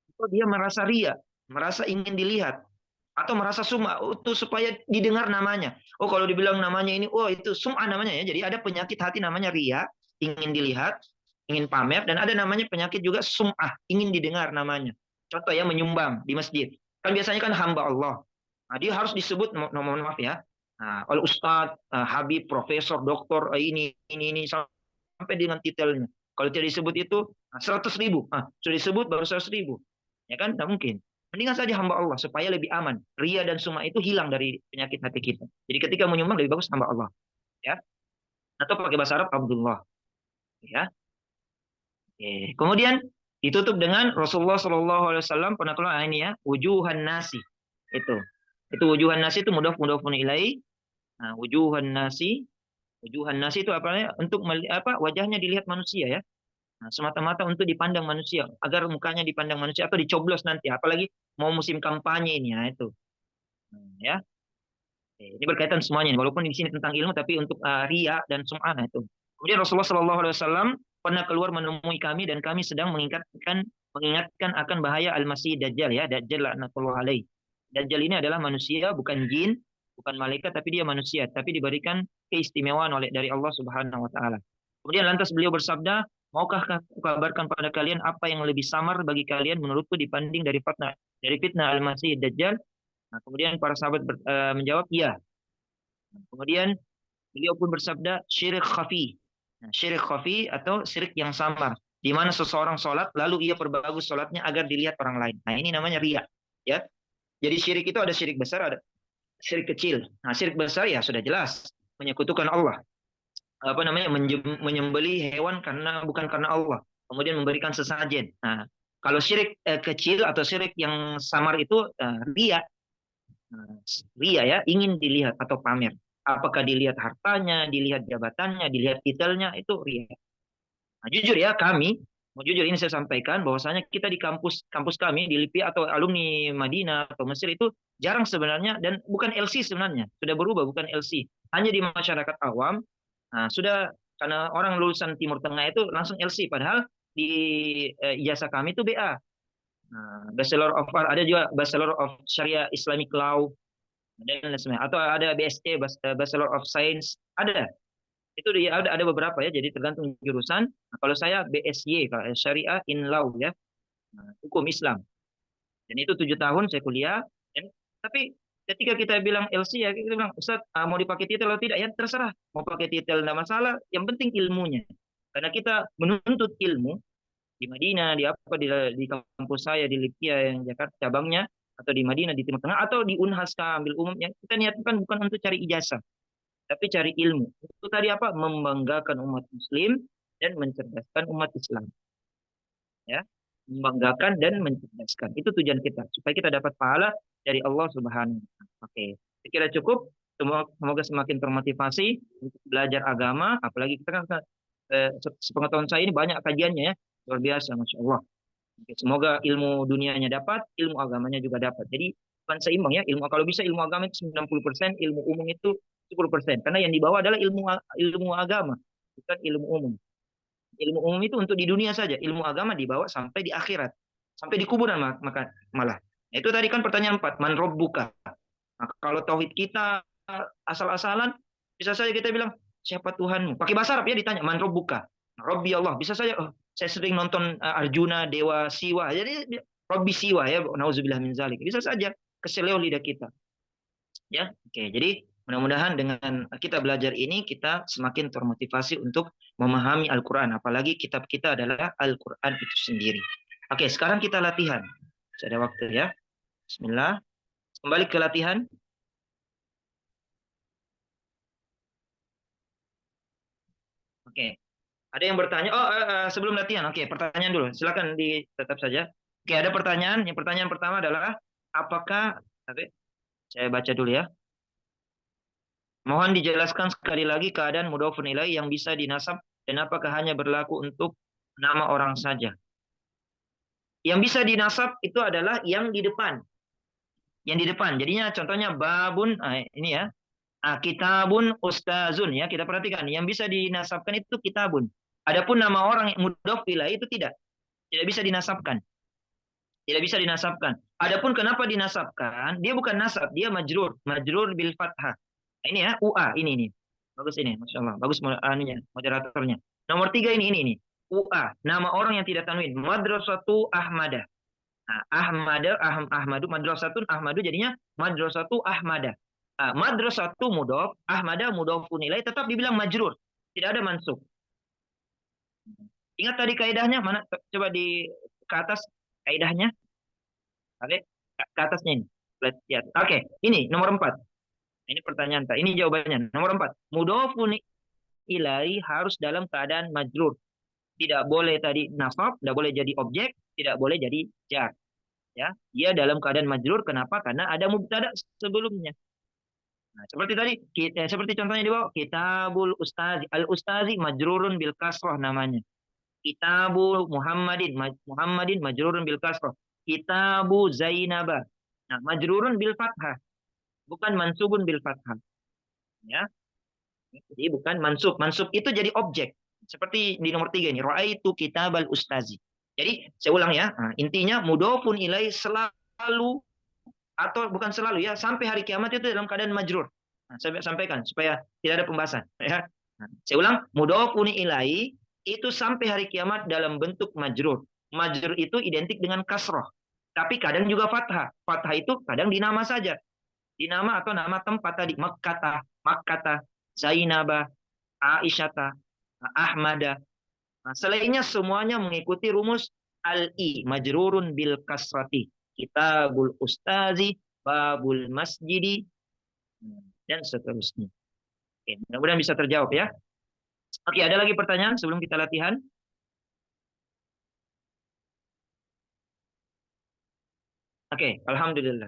Itu dia merasa ria, merasa ingin dilihat atau merasa sum'ah itu supaya didengar namanya. Oh, kalau dibilang namanya ini, oh itu sum'ah namanya ya. Jadi ada penyakit hati namanya ria, ingin dilihat, ingin pamer, dan ada namanya penyakit juga sum'ah, ingin didengar namanya. Contoh ya, menyumbang di masjid. Kan biasanya kan hamba Allah. Nah, dia harus disebut, mohon maaf ya, nah, oleh Ustadz, Habib, Profesor, Doktor, ini, sampai dengan titelnya. Kalau tidak disebut itu, 100.000. Sudah disebut baru 100.000. Ya kan? Tidak mungkin. Mendingan saja hamba Allah supaya lebih aman. Ria dan sum'ah itu hilang dari penyakit hati kita. Jadi ketika menyumbang lebih bagus hamba Allah. Ya. Atau pakai bahasa Arab Abdullah. Ya. Oke. Kemudian ditutup dengan Rasulullah Shallallahu Alaihi Wasallam pernah keluar ini ya, wujuhan nasi. Itu wujuhan nasi itu mudhaf ilai. Nah, wujuhan nasi itu apa ya? Untuk apa? Wajahnya dilihat manusia ya. Nah, semata-mata untuk dipandang manusia, agar mukanya dipandang manusia atau dicoblos nanti, apalagi mau musim kampanye ini, ya itu. Ya, ini berkaitan semuanya, walaupun di sini tentang ilmu, tapi untuk ria dan sum'ah itu. Kemudian Rasulullah Shallallahu Alaihi Wasallam pernah keluar menemui kami dan kami sedang mengingatkan akan bahaya al-masih dajjal ya, dajjal laknatullah alaih. Dajjal ini adalah manusia, bukan jin, bukan malaikat, tapi dia manusia, tapi diberikan keistimewaan dari Allah Subhanahu Wa Taala. Kemudian lantas beliau bersabda, maukah aku kabarkan pada kalian apa yang lebih samar bagi kalian menurutku dibanding dari fitnah al-masih dajjal? Nah, kemudian para sahabat menjawab, iya. Nah, kemudian beliau pun bersabda, syirik khafi. Nah, syirik khafi atau syirik yang samar, di mana seseorang sholat lalu ia perbagus sholatnya agar dilihat orang lain. Nah, ini namanya riya. Ya, jadi syirik itu ada syirik besar, ada syirik kecil. Nah, syirik besar ya sudah jelas menyekutukan Allah. Apa namanya, menyembeli hewan karena bukan karena Allah, kemudian memberikan sesajen. Nah, kalau syirik kecil atau syirik yang samar itu riya. Nah, ria ya, ingin dilihat atau pamer. Apakah dilihat hartanya, dilihat jabatannya, dilihat titelnya, itu ria. Nah, jujur ya, mau jujur ini saya sampaikan bahwasanya kita di kampus kami di LIPI atau alumni Madinah atau Mesir itu jarang sebenarnya, dan bukan LC sebenarnya, sudah berubah, bukan LC. Hanya di masyarakat awam, nah, sudah, karena orang lulusan Timur Tengah itu langsung LC, padahal di ijazah kami itu BA. Nah, Bachelor of Art, ada juga Bachelor of Sharia Islamic Law, dan lain sebagainya. Atau ada BSc, Bachelor of Science, ada. Itu dia, ada beberapa ya, jadi tergantung jurusan. Nah, kalau saya BSY, kalau Syariah in Law ya, nah, hukum Islam. Dan itu 7 tahun saya kuliah. Dan, tapi ketika kita bilang LC ya, kita bilang, Ustaz, mau dipakai titel atau tidak? Ya terserah. Mau pakai titel tidak masalah, yang penting ilmunya. Karena kita menuntut ilmu di Madinah, di apa, di kampus saya di Lipia yang Jakarta cabangnya, atau di Madinah di Timur Tengah, atau di Unhaska ambil umum, yang kita niatkan bukan untuk cari ijazah, tapi cari ilmu. Itu tadi apa? Membanggakan umat Muslim dan mencerdaskan umat Islam. Ya, membanggakan dan mencerdaskan. Itu tujuan kita, supaya kita dapat pahala dari Allah Subhanahu wa Ta'ala. Oke, saya kira cukup. Semoga semakin termotivasi untuk belajar agama, apalagi kita kan sepengetahuan saya ini banyak kajiannya ya, luar biasa, masya Allah. Oke, semoga ilmu dunianya dapat, ilmu agamanya juga dapat. Jadi bukan seimbang ya, ilmu kalau bisa ilmu agama itu 90%, ilmu umum itu 10%. Karena yang dibawa adalah ilmu agama, bukan ilmu umum. Ilmu umum itu untuk di dunia saja, ilmu agama dibawa sampai di akhirat, sampai di kuburan maka malah. Nah, itu tadi kan pertanyaan 4, man rabbuka. Nah, kalau tauhid kita asal-asalan, bisa saja kita bilang, siapa Tuhanmu? Pakai bahasa Arab ya, ditanya, man rabbuka. Nah, Robbi Allah. Bisa saja, oh, saya sering nonton Arjuna, Dewa Siwa. Jadi, Robbi Siwa ya, nauzubillah min zalik. Bisa saja keseleo lidah kita. Ya, oke. Jadi, mudah-mudahan dengan kita belajar ini, kita semakin termotivasi untuk memahami Al-Quran. Apalagi kitab kita adalah Al-Quran itu sendiri. Oke, sekarang kita latihan. Masih ada waktu ya. Bismillah. Kembali ke latihan. Oke. Ada yang bertanya. Oh, sebelum latihan. Oke, pertanyaan dulu. Silakan tetap saja. Oke, ada pertanyaan. Yang pertanyaan pertama adalah, apakah... Oke, saya baca dulu ya. Mohon dijelaskan sekali lagi keadaan mudhofun ilaih yang bisa dinasab dan apakah hanya berlaku untuk nama orang saja. Yang bisa dinasab itu adalah yang di depan. Yang di depan. Jadinya contohnya babun, ini ya. Kitabun ustazun ya, kita perhatikan. Yang bisa dinasabkan itu kitabun. Adapun nama orang yang mudhof ilaih itu tidak bisa dinasabkan. Tidak bisa dinasabkan. Adapun kenapa dinasabkan? Dia bukan nasab, dia majrur, majrur bil fathah. Nah, ini ya, UA ini. Bagus ini, masya Allah. Bagus moderatornya. Nomor 3 ini. UA, nama orang yang tidak tanwin. Madrasatu Ahmadah. Nah, Ahmadu, madrasatun Ahmadu jadinya madrasatu Ahmadah. Madrasatu mudhof, Ahmadah mudhofun ilaih tetap dibilang majrur. Tidak ada mansub. Ingat tadi kaidahnya mana? Coba ke atas kaidahnya. Oke, ke atasnya ini. Lihat. Oke, ini nomor 4. Ini pertanyaan, Pak. Ini jawabannya. Nomor 4. Mudhofun ilaih harus dalam keadaan majrur. Tidak boleh tadi nasab, tidak boleh jadi objek, tidak boleh jadi jar. Ya, dia dalam keadaan majrur. Kenapa? Karena ada mubtada sebelumnya. Nah, seperti tadi, seperti contohnya di bawah, kitabul ustazi. Al ustazi majrurun bil kasroh namanya. Kitabu Muhammadin majrurun bil kasroh. Kitabu Zainabah. Nah, majrurun bil fathah, bukan mansubun bil fathah. Ya. Jadi bukan mansub. Mansub itu jadi objek. Seperti di nomor 3 ini, ra'aitu kitabal ustazi. Jadi saya ulang ya. Nah, intinya mudhofun ilai selalu, atau bukan selalu ya, sampai hari kiamat itu dalam keadaan majrur. Nah, saya sampaikan supaya tidak ada pembahasan ya. Nah, saya ulang, mudhofun ilai itu sampai hari kiamat dalam bentuk majrur. Majrur itu identik dengan kasroh. Tapi kadang juga fathah. Fathah itu kadang di nama saja. Di nama atau nama tempat tadi. Makkata, Zainabah, Aisyata, Ahmada. Nah, selainnya semuanya mengikuti rumus al-i majrurun bil kasrati. Kitabul ustazi, babul masjidi, dan seterusnya. Oke, mudah-mudahan bisa terjawab ya. Oke, ada lagi pertanyaan sebelum kita latihan? Oke, alhamdulillah.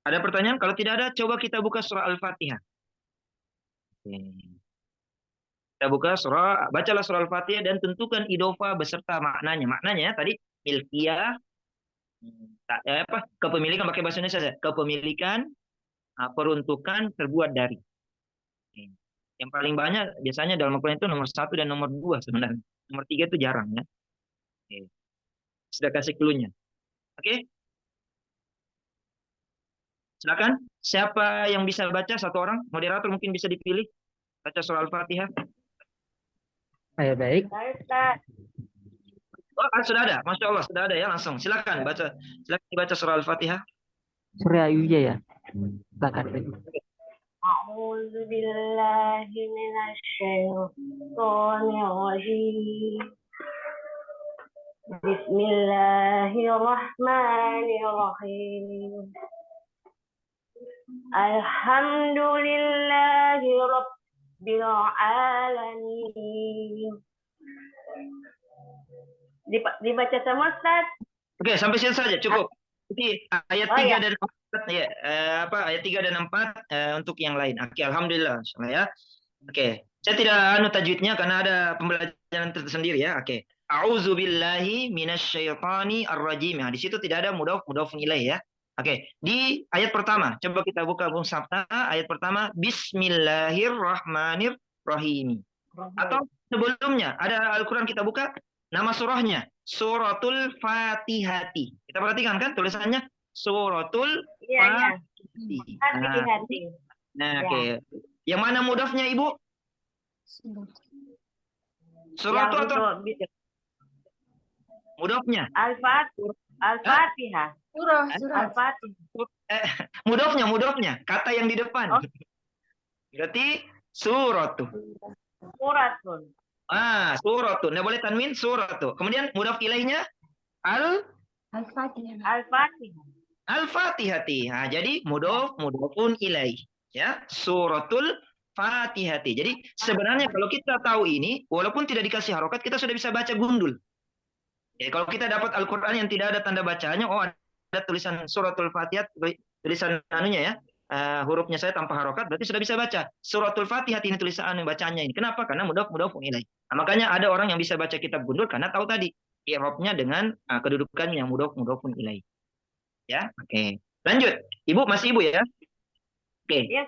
Ada pertanyaan? Kalau tidak ada, coba kita buka surah Al-Fatihah. Oke. Kita buka surah, bacalah surah Al-Fatihah dan tentukan idofa beserta maknanya. Maknanya tadi milkiyah, kepemilikan pakai bahasa Indonesia saja. Kepemilikan, peruntukan, terbuat dari. Oke. Yang paling banyak biasanya dalam Al-Quran itu nomor 1 dan nomor 2 sebenarnya. Nomor 3 itu jarang ya. Oke. Sudah kasih clue-nya. Oke, silakan. Siapa yang bisa baca satu orang? Moderator mungkin bisa dipilih. Baca surah Al-Fatihah. Baik. Oh, sudah ada. Masya Allah, sudah ada ya langsung. Silakan baca. Silakan dibaca surah Al-Fatihah. Surya Yuja ya. Silakan. A'udzu billahi minasyaitonir rajim. Bismillahirrahmanirrahim. Alhamdulillahi rabbil alamin. Dibaca sama Ustaz. Oke, sampai sini saja cukup. Jadi ayat 3 ya. dan 4 ya, ayat 3 dan 4 untuk yang lain. Oke, alhamdulillah ya. Oke, saya tidak tajwidnya karena ada pembelajaran tersendiri ya. Oke. A'udzu billahi minasyaitonir rajim. Nah, di situ tidak ada mudhaf ilaih ya. Oke, di ayat pertama coba kita buka Bung Sabta, ayat pertama Bismillahirrahmanirrahim. Atau sebelumnya ada Al-Qur'an kita buka nama surahnya Suratul Fatihati. Kita perhatikan kan tulisannya Suratul Fatihati. Nah, oke. Yang mana mudhafnya Ibu? Suratul atau mudhafnya? Al-Fatihah. Al-Fatihah. Mudhafnya, kata yang di depan. Oh. Berarti suratul. Suratun. Suratun. Nggak boleh tanwin, suratu. Kemudian mudhaf ilaihnya Al-Fatihah. Al-Fatihati. Nah, jadi mudhafun ilaih. Ya, suratul Fatihati. Jadi sebenarnya kalau kita tahu ini, walaupun tidak dikasih harokat, kita sudah bisa baca gundul. Ya, kalau kita dapat Al-Quran yang tidak ada tanda bacanya, ada tulisan suratul Fatihah, tulisan anunya ya, hurufnya saya tanpa harokat, berarti sudah bisa baca suratul Fatihah ini tulisan bacaannya ini. Kenapa? Karena mudhaf ilaih. Nah, makanya ada orang yang bisa baca kitab gundul karena tahu tadi i'rabnya dengan kedudukan yang mudhafun ilaih. Ya, oke. Lanjut. Ibu masih Ibu ya? Oke. Yes,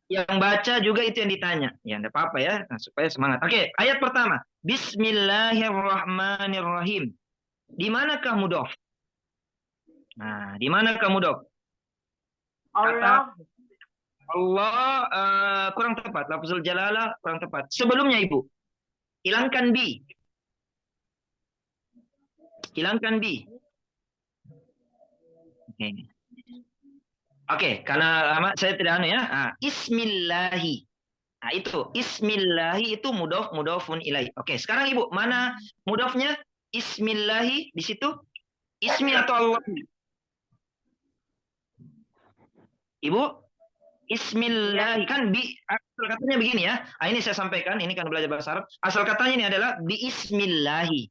yang baca juga itu yang ditanya. Ya, enggak apa-apa ya, supaya semangat. Oke, ayat pertama. Bismillahirrahmanirrahim. Di manakah mudhaf? Nah, di manakah mudhaf? Allah. Allah kurang tepat. Lafzul jalalah kurang tepat. Sebelumnya Ibu, hilangkan bi. Hilangkan bi. Oke, karena lama saya tidak anu ya. Ismillahi. Nah, itu Ismillahi itu mudhafun ilaih. Oke, sekarang Ibu, mana mudhafnya? Ismillahi di situ ismi atau Allah? Ibu, Ismillahi kan asal katanya begini ya. Ini saya sampaikan, ini kan belajar bahasa Arab. Asal katanya ini adalah Bismillahi.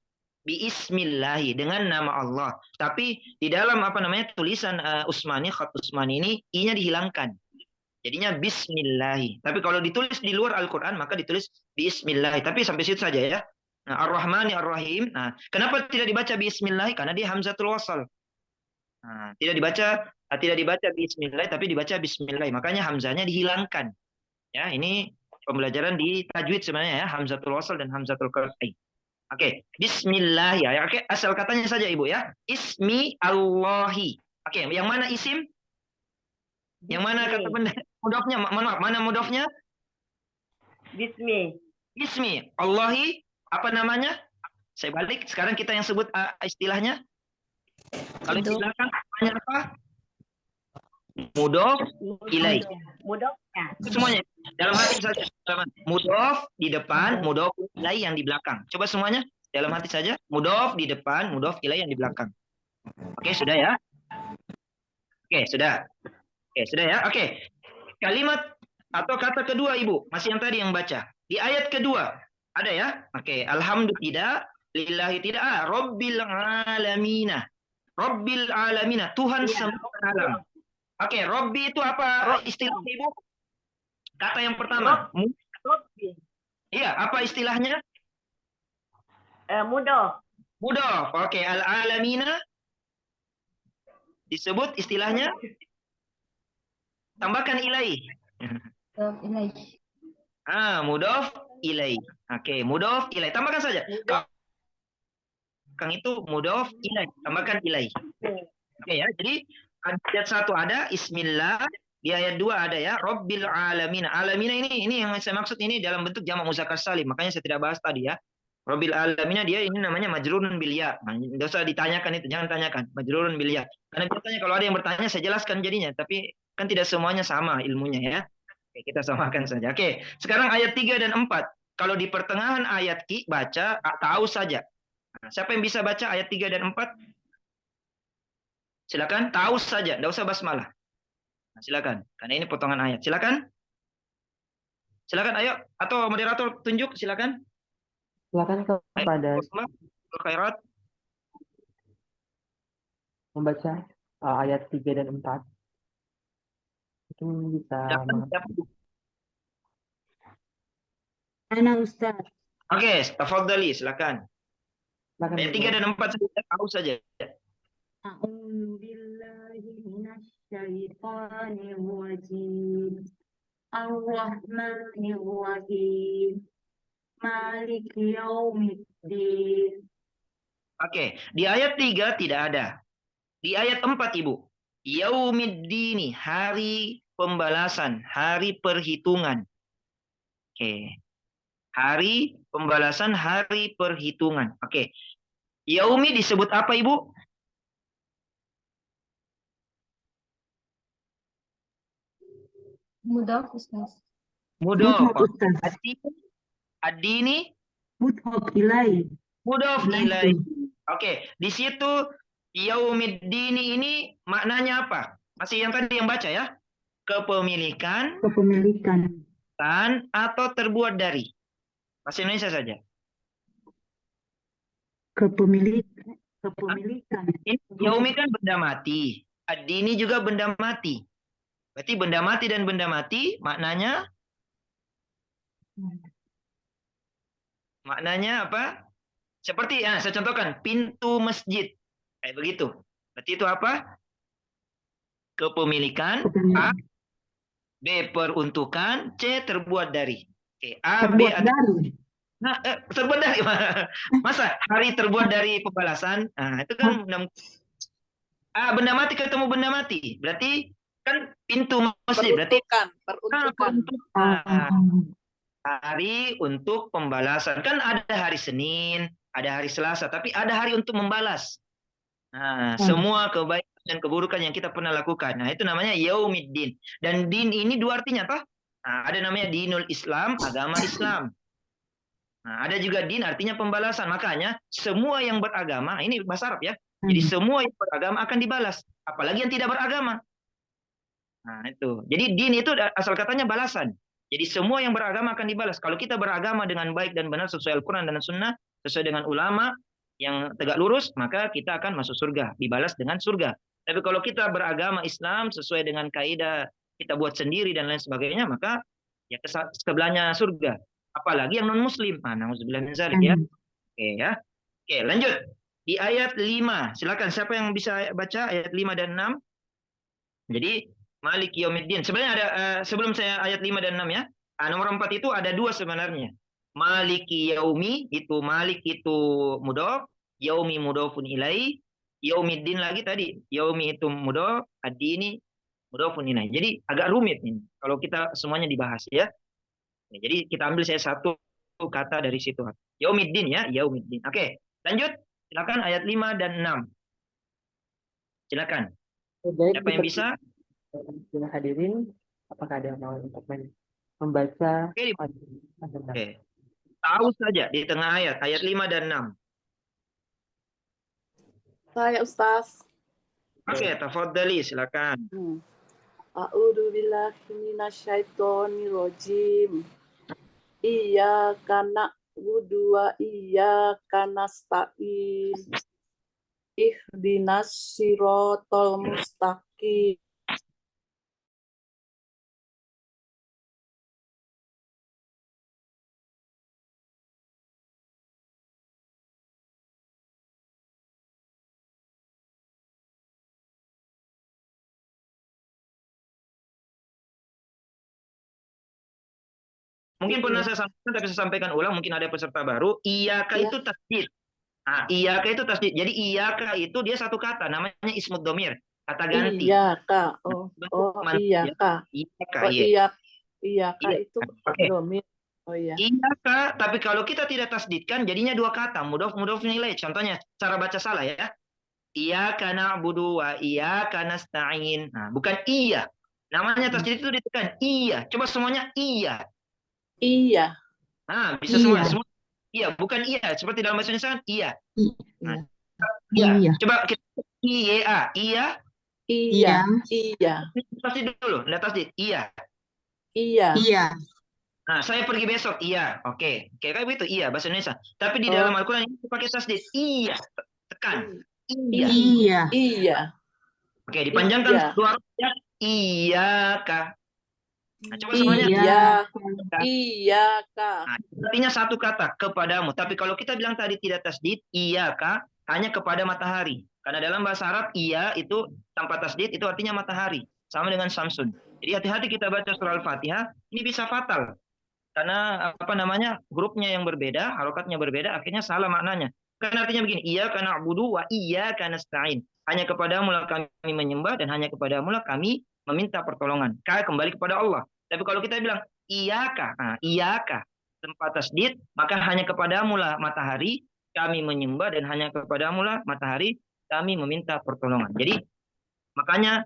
Bismillahi dengan nama Allah. Tapi di dalam tulisan Utsmani, khat Utsmani ini i-nya dihilangkan. Jadinya Bismillahi. Tapi kalau ditulis di luar Al-Quran, maka ditulis Bismillahi. Tapi sampai situ saja ya. Nah, Ar-Rahmani Ar-Rahim. Nah, kenapa tidak dibaca Bismillahi? Karena dia hamzatul wasal. Nah, tidak dibaca Bismillahi, tapi dibaca Bismillahi. Makanya hamzanya dihilangkan. Ya, ini pembelajaran di tajwid sebenarnya ya, hamzatul wasal dan hamzatul qat'i. Oke, Bismillah ya. Oke, asal katanya saja Ibu ya. Ismi Allahi. Oke, yang mana isim? Yang mana kata mudhafnya? Mana mudhafnya? Bismi. Bismi. Allahi apa namanya? Saya balik. Sekarang kita yang sebut istilahnya. Kalau istilah kan namanya apa? Mudhof ilaih. Mudofnya. Semuanya dalam hati saja. Mudhof di depan, mudhof ilaih yang di belakang. Coba semuanya dalam hati saja. Mudhof di depan, mudhof ilaih yang di belakang. Oke, sudah ya? Oke, sudah. Oke, sudah ya? Oke. Kalimat atau kata kedua, Ibu. Masih yang tadi yang baca. Di ayat kedua. Ada ya? Oke. Alhamdulillah tidak. Lillahi tidak. Rabbil alamina. Rabbil alamina. Tuhan semua alam. Oke, Robbi itu apa istilahnya, Ibu? Kata yang pertama. Robbi. Iya, apa istilahnya? Mudof. Mudhof. Oke, al-alamina disebut istilahnya tambahkan ilaih. Mudhof ilaih. Oke, mudhof ilaih. Tambahkan saja. Kang itu mudhof ilaih. Tambahkan ilaih. Oke ya. Jadi ayat 1 ada Ismillah, di ayat 2 ada ya Rabbil alamina. Alamina ini yang saya maksud ini dalam bentuk jamak muzakkar salim. Makanya saya tidak bahas tadi ya. Rabbil alamina dia ini namanya majrurun bil ya. Nah, enggak usah ditanyakan itu, jangan tanyakan. Majrurun bil ya. Karena biasanya kalau ada yang bertanya saya jelaskan jadinya, tapi kan tidak semuanya sama ilmunya ya. Oke, kita samakan saja. Oke, sekarang ayat 3 dan 4. Kalau di pertengahan ayat baca tahu saja. Nah, siapa yang bisa baca ayat 3 dan 4? Silakan, tahu saja, tidak usah basmalah. Nah, silakan, karena ini potongan ayat. Silakan. Silakan, ayo. Atau moderator tunjuk, silakan. Silakan kepada Khairat membaca ayat 3 dan 4. Mungkin bisa. Ana Ustaz. Oke, tafadhali, silakan. Ayat 3 dan 4 saja, tahu saja. A'udzu billahi minasyaitonir rajim. Ar-Rahmanir Rahim. Maliki yaumiddin. Oke, di ayat 3 tidak ada. Di ayat 4, Ibu. Yaumiddini, hari pembalasan, hari perhitungan. Oke. Hari pembalasan, hari perhitungan. Oke. Yaumi disebut apa, Ibu? Mudhof Ustaz. Mudhof. Ad-dini Mudhof ilaih. mudhof ilaih. Oke, di situ yaumiddini ini maknanya apa? Masih yang tadi yang baca ya? Kepemilikan, atau terbuat dari. Bahasa Indonesia saja. Kepemilikan. Yaumi kan benda mati. Ad-dini juga benda mati. Berarti benda mati dan benda mati maknanya apa? Seperti saya contohkan pintu masjid. Kayak begitu. Berarti itu apa? Kepemilikan, A, B peruntukan, C terbuat dari. Oke, A, B dari. Nah, terbuat dari masa hari terbuat dari pembalasan? Nah, itu kan benda mati ketemu benda mati. Berarti kan pintu masjid berarti peruntukan. Hari untuk pembalasan. Kan ada hari Senin, ada hari Selasa, tapi ada hari untuk membalas. Nah, semua kebaikan dan keburukan yang kita pernah lakukan. Nah, itu namanya yaumiddin. Dan din ini dua artinya, toh? Nah, ada namanya dinul Islam, agama Islam. Nah, ada juga din artinya pembalasan. Makanya semua yang beragama, ini bahasa Arab ya. Jadi semua yang beragama akan dibalas, apalagi yang tidak beragama. Nah, itu. Jadi din itu asal katanya balasan. Jadi semua yang beragama akan dibalas. Kalau kita beragama dengan baik dan benar sesuai Al-Quran dan Sunnah, sesuai dengan ulama yang tegak lurus, maka kita akan masuk surga, dibalas dengan surga. Tapi kalau kita beragama Islam sesuai dengan kaidah kita buat sendiri dan lain sebagainya, maka ya sebelahnya surga. Apalagi yang non muslim. Nauzubillah min dzalik ya. Oke ya. Oke, lanjut. Di ayat 5. Silakan siapa yang bisa baca ayat 5 dan 6? Jadi Malik Yaumiddin. Sebenarnya ada sebelum saya ayat 5 dan 6 ya. Nomor 4 itu ada dua sebenarnya. Maliki yaumi itu Malik itu mudhof, yaumi mudhofun ilai, yaumiddin lagi tadi. Yaumi itu mudhof, ad-dini mudhofun ilai. Jadi agak rumit ini kalau kita semuanya dibahas ya. Jadi kita ambil saya satu kata dari situ. Yaumiddin ya, yaumiddin. Oke. Lanjut, silakan ayat 5 dan 6. Silakan. Baik, Siapa yang bisa? dipersilakan hadirin, apakah ada yang mau untuk membaca Oke, ayat 6? oke. Tahu saja di tengah ayat 5 dan 6. Saya Ustaz. Oke, tafadhali, silakan. A'udzu billahi minasyaitonir rajim. Iyyaka na'budu wa iyyaka nasta'in. Ihdinas siratal mustaqim. Mungkin pernah saya sampaikan, tapi saya sampaikan ulang, mungkin ada peserta baru. Iyaka Ya. itu tasdid. Nah, iyaka itu tasdid. Jadi iyaka itu dia satu kata, namanya ismud domir, kata ganti. Iyyaka. Iyyaka. Iyaka, Iyaka Iya. itu Oke. domir. Oh iya. Iyaka, tapi kalau kita tidak tasdidkan, jadinya dua kata. Mudhof nilai. Contohnya, cara baca salah ya. Iyaka na'budu wa iyaka nasta'in. Nah, bukan iya. Namanya tasdid itu ditekan. Iya. Coba semuanya iya. Iya. Nah, bisa semua. Iya, bukan iya. Seperti dalam bahasa Indonesia kan iya. Nah, iya. Coba kita iya. Iya. Iya. Iya. Tasdid dulu. Lihat tasdid. Iya. Iya. Nah, saya pergi besok. Iya. Oke. Kayak begitu. Iya, bahasa Indonesia. Tapi di dalam Al-Quran ini pakai tasdid. Iya. Tekan. Iya. Iya. Oke, dipanjangkan suaranya. Iyaka. Nah, coba semuanya. Iyaka. Nah, artinya satu kata, kepadamu. Tapi kalau kita bilang tadi tidak tasdid, iyaka, hanya kepada matahari. Karena dalam bahasa Arab, iya itu tanpa tasdid, itu artinya matahari. Sama dengan Samsun. Jadi hati-hati kita baca surah Al-Fatihah, ini bisa fatal. Karena hurufnya yang berbeda, harokatnya berbeda, akhirnya salah maknanya. Karena artinya begini, iyyaka na'budu wa iyyaka nasta'in. Hanya kepadamu lah kami menyembah dan hanya kepadamu lah kami meminta pertolongan. Kembali kepada Allah. Tapi kalau kita bilang iyaka tempat tasdid, maka hanya kepadamu lah matahari kami menyembah dan hanya kepadamu lah matahari kami meminta pertolongan. Jadi makanya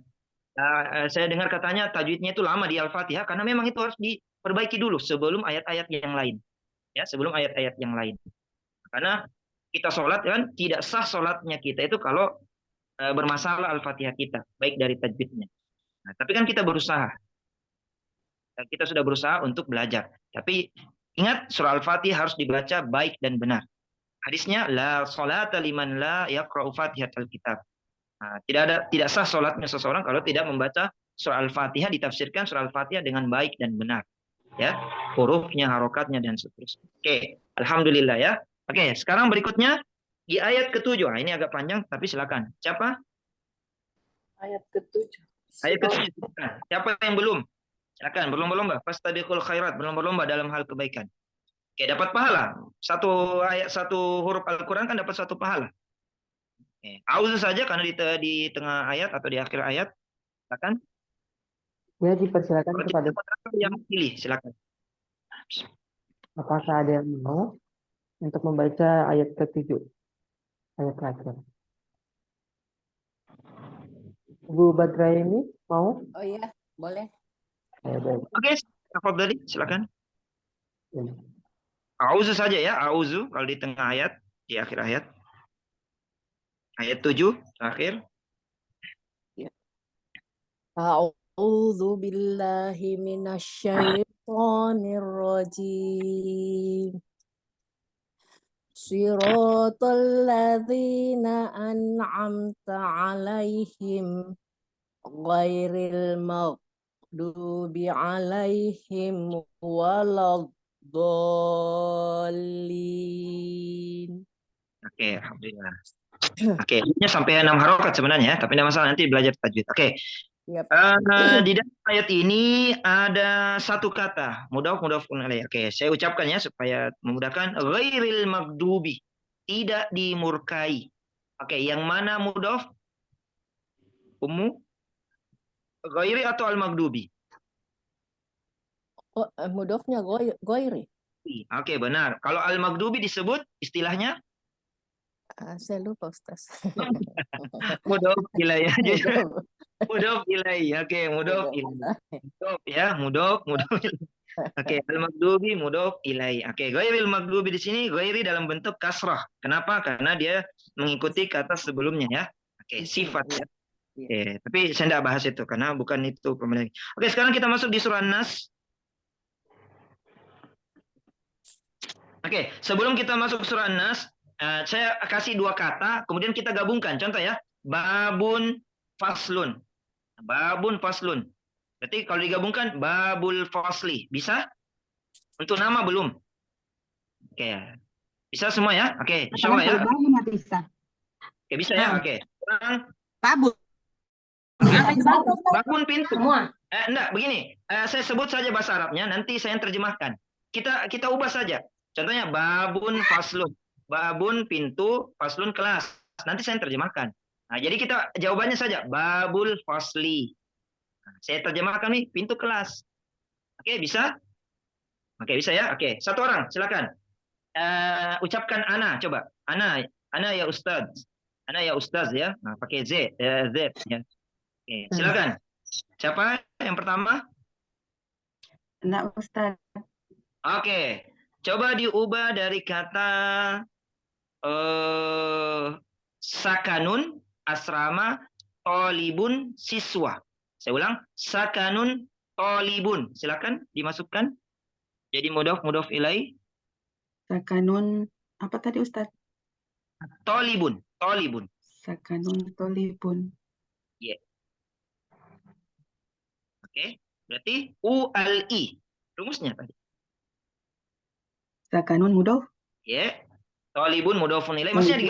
saya dengar katanya tajwidnya itu lama di Al-Fatihah karena memang itu harus diperbaiki dulu sebelum ayat-ayat yang lain. Ya, sebelum ayat-ayat yang lain. Karena kita sholat kan tidak sah sholatnya kita itu kalau bermasalah Al-Fatihah kita, baik dari tajwidnya. Nah, tapi kan kita berusaha. Kita sudah berusaha untuk belajar. Tapi ingat surah Al-Fatihah harus dibaca baik dan benar. Hadisnya la sholata liman la yaqra'u Fatihatal kitab. Nah, tidak sah sholatnya seseorang kalau tidak membaca surah Al-Fatihah, ditafsirkan surah Al-Fatihah dengan baik dan benar. Ya, hurufnya, harokatnya dan seterusnya. Oke, alhamdulillah ya. Oke, sekarang berikutnya di ayat ke-7. Nah, ini agak panjang tapi silakan. Siapa? Ayat ke-7. Ayat ke-7. Siapa yang belum? Silakan berlomba-lomba. Fastabiqul khairat, berlomba-lomba dalam hal kebaikan. Oke, dapat pahala. Satu ayat, satu huruf Al-Quran kan dapat satu pahala. Auzu saja karena di tengah ayat atau di akhir ayat. Silakan. Ya, dipersilakan kepada yang pilih, silakan. apakah ada yang mau untuk membaca ayat ke-7, ayat terakhir. Bu Badra ini mau? Oh iya, boleh. Ya, baik. Oke, tafadhali, silakan. Ya. Auzu saja ya, auzu kalau di tengah ayat, di akhir ayat. Ayat 7 terakhir. A'udzu billahi minasyaitonir rajim. Shiratal ladzina an'amta 'alaihim ghairil maghdubi 'alaihim waladdallin. Oke, alhamdulillah. Oke, ini sampai 6 harokat sebenarnya, tapi tidak masalah nanti belajar tajwid. Oke. Yep. Di dalam ayat ini ada satu kata, mudhaf alaih. Oke, saya ucapkan ya supaya memudahkan. Ghairil maghdubi, tidak dimurkai. Oke, yang mana mudhaf? Ummu? Ghairi atau al-maghdubi? Mudhofnya ghairi. Oke, benar. Kalau al-maghdubi disebut istilahnya Saya lupa Ustaz. Mudhof ilaih. Mudhof. Mudhof ilaih. Oke, mudhof ilaih. Mudhof ya, mudhof ilaih. Oke, al-maghdubi mudhof ilaih. Oke, ghairil maghdubi di sini ghairi dalam bentuk kasrah. Kenapa? Karena dia mengikuti kata sebelumnya ya. Oke, sifat ya. Oke, tapi saya tidak bahas itu karena bukan itu pemilihan. Oke, sekarang kita masuk di surah An-Nas. Oke, sebelum kita masuk surah An-Nas, saya kasih dua kata, kemudian kita gabungkan. Contoh ya, babun faslun. Babun faslun. Berarti kalau digabungkan, babul fasli. Bisa? Untuk nama belum? Oke, bisa semua ya? Oke, insya Allah ya. Babun bisa. Oke, bisa ya? Oke. Sekarang, Babun. babun pintu. Enggak, begini. Saya sebut saja bahasa Arabnya, nanti saya terjemahkan. Kita ubah saja. Contohnya babun faslun. Babun pintu, faslun kelas. Nanti saya terjemahkan. Nah, jadi kita jawabannya saja babul fasli. Nah, saya terjemahkan nih pintu kelas. Oke, bisa? Oke, bisa ya? Oke, satu orang silakan. Ucapkan ana, coba. Ana ya Ustaz. Ana ya Ustaz ya. Nah, pakai Z ya. Oke, silakan. Siapa yang pertama? Enggak, Ustaz. Oke, coba diubah dari kata sakanun, asrama, tolibun, siswa. Saya ulang, sakanun, tolibun. Silakan dimasukkan. Jadi mudhof ilaih. Sakanun apa tadi Ustaz? Tolibun. Sakanun tolibun. Yeah. Oke, berarti ULI. Rumusnya tadi. Sakanun mudhof. Ya. Tolibun mudhofun ilaih. Maksudnya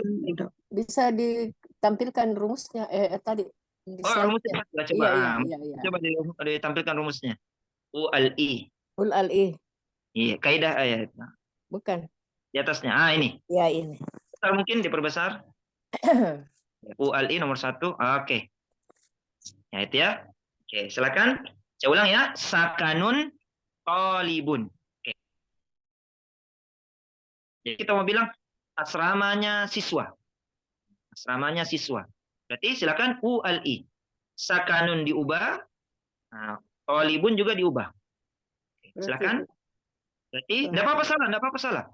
bisa ditampilkan rumusnya tadi di rumusnya coba. Iya. Coba ditampilkan rumusnya. ULI. ULI. Iya, kaidah ayat. Bukan. Di atasnya. Ini. Ya, ini. Mungkin diperbesar. ULI nomor 1. Oke. Ya, itu ya. Oke, silakan. Saya ulang ya. Sakanun tolibun. Oke. Jadi kita mau bilang asramanya siswa. Asramanya siswa. Berarti silakan ULI. Sakanun diubah. Nah, tolibun juga diubah. Oke, silakan. Berarti enggak apa-apa salah.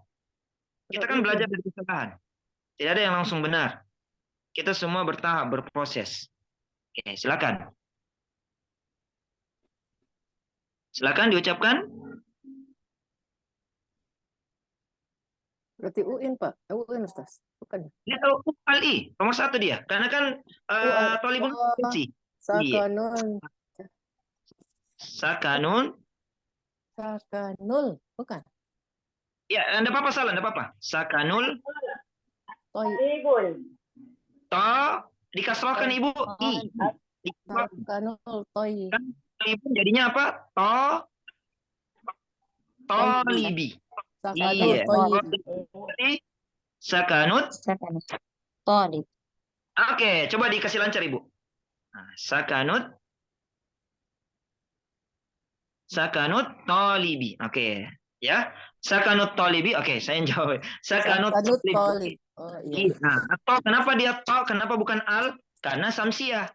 Kita kan belajar dari kesalahan. Tidak ada yang langsung benar. Kita semua bertahap, berproses. Oke, silakan. Silakan diucapkan. Berarti UN, Pak. UN, Ustaz. Bukan. Dia tahu ULI, nomor 1 dia. Karena kan tolibun kunci. Sakanun. Sakanul, bukan. Ya, enggak apa-apa salah, enggak apa-apa. Sakanul dikasrohkan Ibu. I. Sakanul toy. Tolibun jadinya apa? Tolibi. Sakanul toy. Berarti sakanut Tolib. Oke, coba dikasih lancar Ibu. Nah, sakanut tolibi. Oke, ya. Sakanut tolibi. Oke, saya jawab. Sakanut tolibi. Oh, iya. Nah, atau kenapa dia kenapa bukan al? Karena samsiah.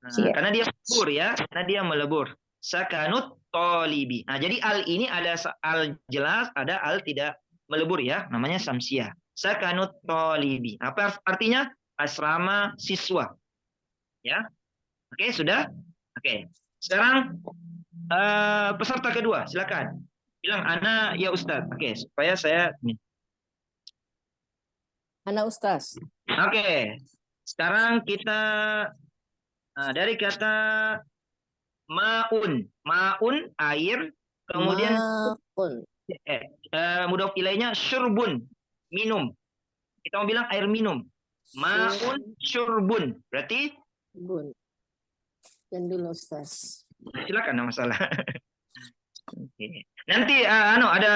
Nah, karena dia melebur ya, karena dia melebur. Sakanut tolibi. Nah, jadi al ini ada al jelas, ada al tidak melebur ya, namanya samsiah. Sakanut tolibi. Apa artinya? Asrama siswa. Ya. Oke, sudah? Oke. Sekarang peserta kedua, silakan. Bilang ana ya Ustaz. Oke, supaya saya Ana Ustaz. Oke. Sekarang kita dari kata maun. Maun air, kemudian mudhof ilaihnya syurbun, minum. Kita mau bilang air minum. Maun syurbun. Berarti bun. Dan dulu Ustaz. Silakan, enggak masalah. Oke. Nanti ada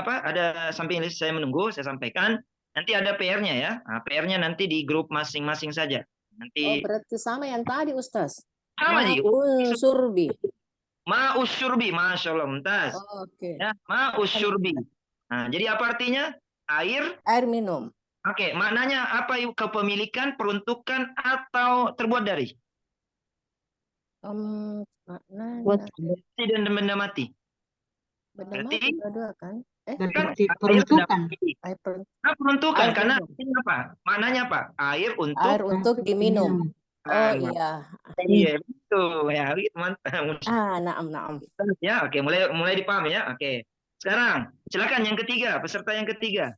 apa? Ada samping list saya menunggu, saya sampaikan. Nanti ada PR-nya ya. Nah, PR-nya nanti di grup masing-masing saja. Nanti berarti sama yang tadi Ustaz. sama sih. Surbi. Ma'usyurbi, Masya Allah, Mumtaz. Oke. Ya, ma'usyurbi. Nah, jadi apa artinya? Air minum. Oke, maknanya apa yuk? Kepemilikan, peruntukan, atau terbuat dari? Buat Maknanya Dan benda mati. benda Berarti mati dua-dua kan? kan Berarti air benda peruntukan. mati. Air, Nah, peruntukan air karena minum. ini apa? Maknanya apa? Air Air untuk untuk diminum. Oh Nah, iya. iya betul ya, gitu, mantap. Naam. Ya, oke, mulai dipahami ya. Oke. Sekarang, silakan yang ketiga, peserta yang ketiga.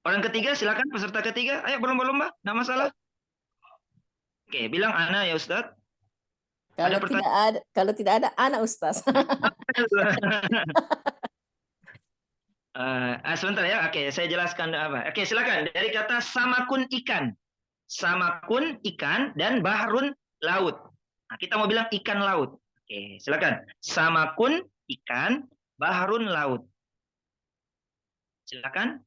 Orang ketiga, silakan peserta ketiga. Ayo berlomba-lomba, nggak masalah. Oke, bilang Ana ya Ustadz. Ada pertanyaan? Kalau tidak ada anak Ustaz. Sebentar ya. Oke, saya jelaskan apa. Oke, silakan. Dari kata samakun ikan. Samakun ikan dan bahrun laut. Nah, kita mau bilang ikan laut. Oke, silakan. Samakun ikan, bahrun laut. Silakan.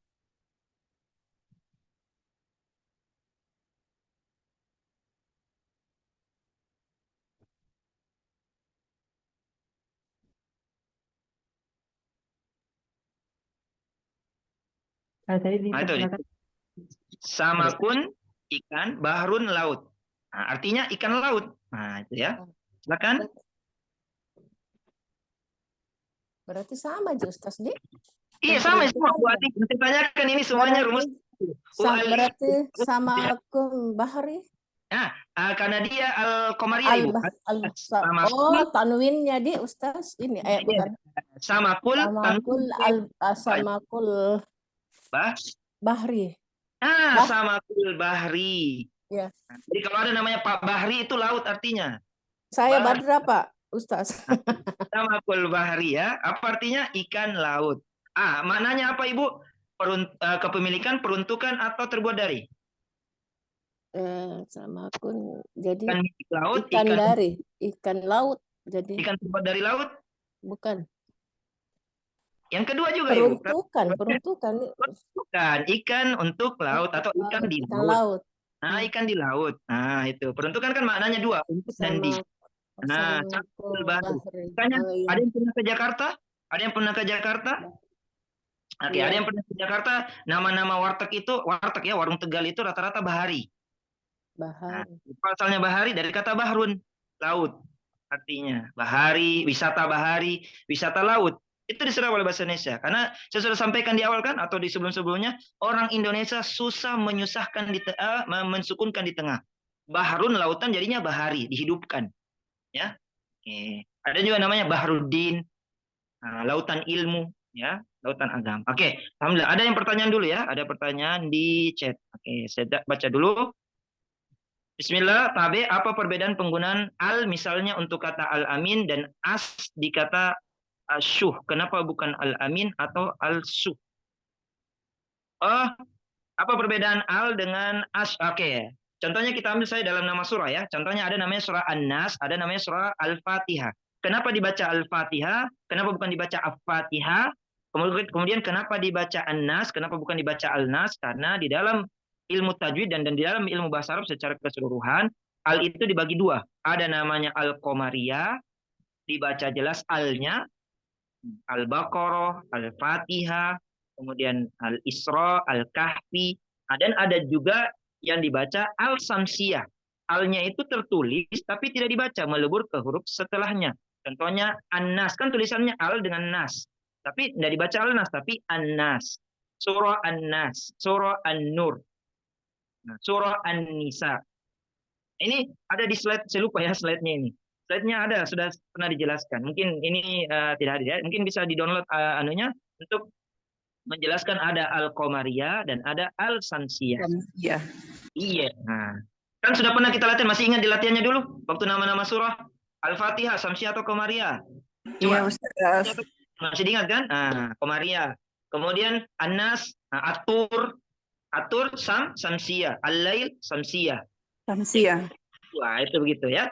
Tadi Nah, itu. dipersilakan. Samakun ikan, bahrun laut. Nah, artinya ikan laut. Nah, itu ya. Silakan. Berarti sama aja Ustaz, Dik. Iya, sama semua Bu Ati. Saya tanyakan ini semuanya rumus. Berarti sama akum bahri. Nah, karena dia al-Qamariyah, Ibu. Tanwinnya di Ustaz ini bukan. Samakul Samakul bahri. Samakul bahri. Ya. Jadi kalau ada namanya Pak Bahri itu laut artinya. Saya Badra Pak Ustaz. Samakul bahri ya. Apa artinya? Ikan laut. Maknanya apa Ibu? Kepemilikan, peruntukan, atau terbuat dari? Samakun jadi Ikan laut, ikan laut. Jadi ikan terbuat dari laut? Bukan. Yang kedua juga peruntukan. Peruntukan ikan untuk laut atau ikan di laut. Nah, ikan di laut. Nah, itu. Peruntukan kan maknanya dua, untuk dan di. Nah, ada yang pernah ke Jakarta? Ada yang pernah ke Jakarta? Oke, ada yang pernah ke Jakarta, nama-nama warteg itu, warung Tegal itu rata-rata bahari. Nah, asalnya bahari dari kata bahrun, laut. Artinya bahari, wisata laut. Itu diserap oleh bahasa Indonesia. Karena saya sudah sampaikan di awal kan, atau di sebelum-sebelumnya, orang Indonesia susah mensukunkan di tengah. Bahrun, lautan, jadinya bahari, dihidupkan. Ya. Oke. Ada juga namanya Bahruddin, lautan ilmu, ya, lautan agama. Oke, alhamdulillah. Ada yang pertanyaan dulu ya? Ada pertanyaan di chat. Oke, saya baca dulu. Bismillah, Tabe, apa perbedaan penggunaan al misalnya untuk kata al-amin dan as di kata asyuh? Kenapa bukan al-amin atau al-suh? Oh, apa perbedaan al dengan as? Oke, contohnya kita ambil saya dalam nama surah ya. Contohnya ada namanya surah An-Nas, ada namanya surah Al-Fatihah. Kenapa dibaca Al-Fatihah? Kenapa bukan dibaca Al-Fatihah? Kemudian kenapa dibaca An-Nas? Kenapa bukan dibaca Al-Nas? Karena di dalam ilmu tajwid dan di dalam ilmu bahasa Arab secara keseluruhan, al itu dibagi dua. Ada namanya Al-Qamariyah, dibaca jelas al-nya, Al-Baqarah, Al-Fatihah, kemudian Al-Isra, Al-Kahfi, dan ada juga yang dibaca Al-Samsiyah. Al-nya itu tertulis tapi tidak dibaca, melebur ke huruf setelahnya. Contohnya An-Nas, kan tulisannya Al dengan Nas. Tapi tidak dibaca Al-Nas, tapi An-Nas. Surah An-Nas, Surah An-Nur, Surah An-Nisa. Ini ada di slide, saya lupa ya slide-nya ini. Slide-nya ada, sudah pernah dijelaskan. Mungkin ini tidak ada ya. Mungkin bisa di-download anunya untuk menjelaskan ada Al-Qamariyah dan ada Al-Samsiyah. Iya. Nah, kan sudah pernah kita latihan, masih ingat di latihannya dulu? Waktu nama-nama surah Al-Fatihah, Samsiyah atau Qamariyah? Coba. Iya, Ustaz. Masih diingat kan? Qamariyah. Kemudian An-Nas, At-Tur, Samsiyah, Al-Lail, Samsiyah. Wah, itu begitu ya.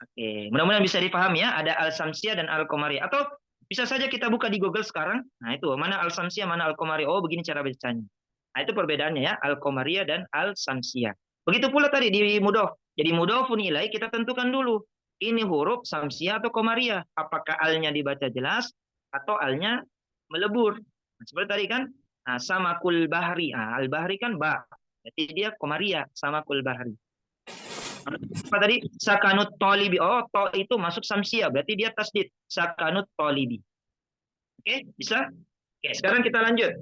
Oke, mudah-mudahan bisa dipahami ya. Ada Al-Samsiyah dan Al-Qamariyah. Atau bisa saja kita buka di Google sekarang. Nah, itu mana Al-Samsiyah, mana Al-Qamariyah. Oh, begini cara bacanya. Nah, itu perbedaannya ya, Al-Qamariyah dan Al-Samsiyah. Begitu pula tadi di mudhof. Jadi mudhofun ilaih kita tentukan dulu. ini huruf samsiah atau komariah. Apakah alnya dibaca jelas atau alnya melebur. Nah, seperti tadi kan, nah, samakul bahri. Nah, al-bahri kan ba. Berarti dia komariah, samakul bahri. Apa tadi? Sakanut tolibi. Oh, to itu masuk samsiah. Berarti dia tasdid. Sakanut tolibi. Oke, bisa? Oke, sekarang kita lanjut.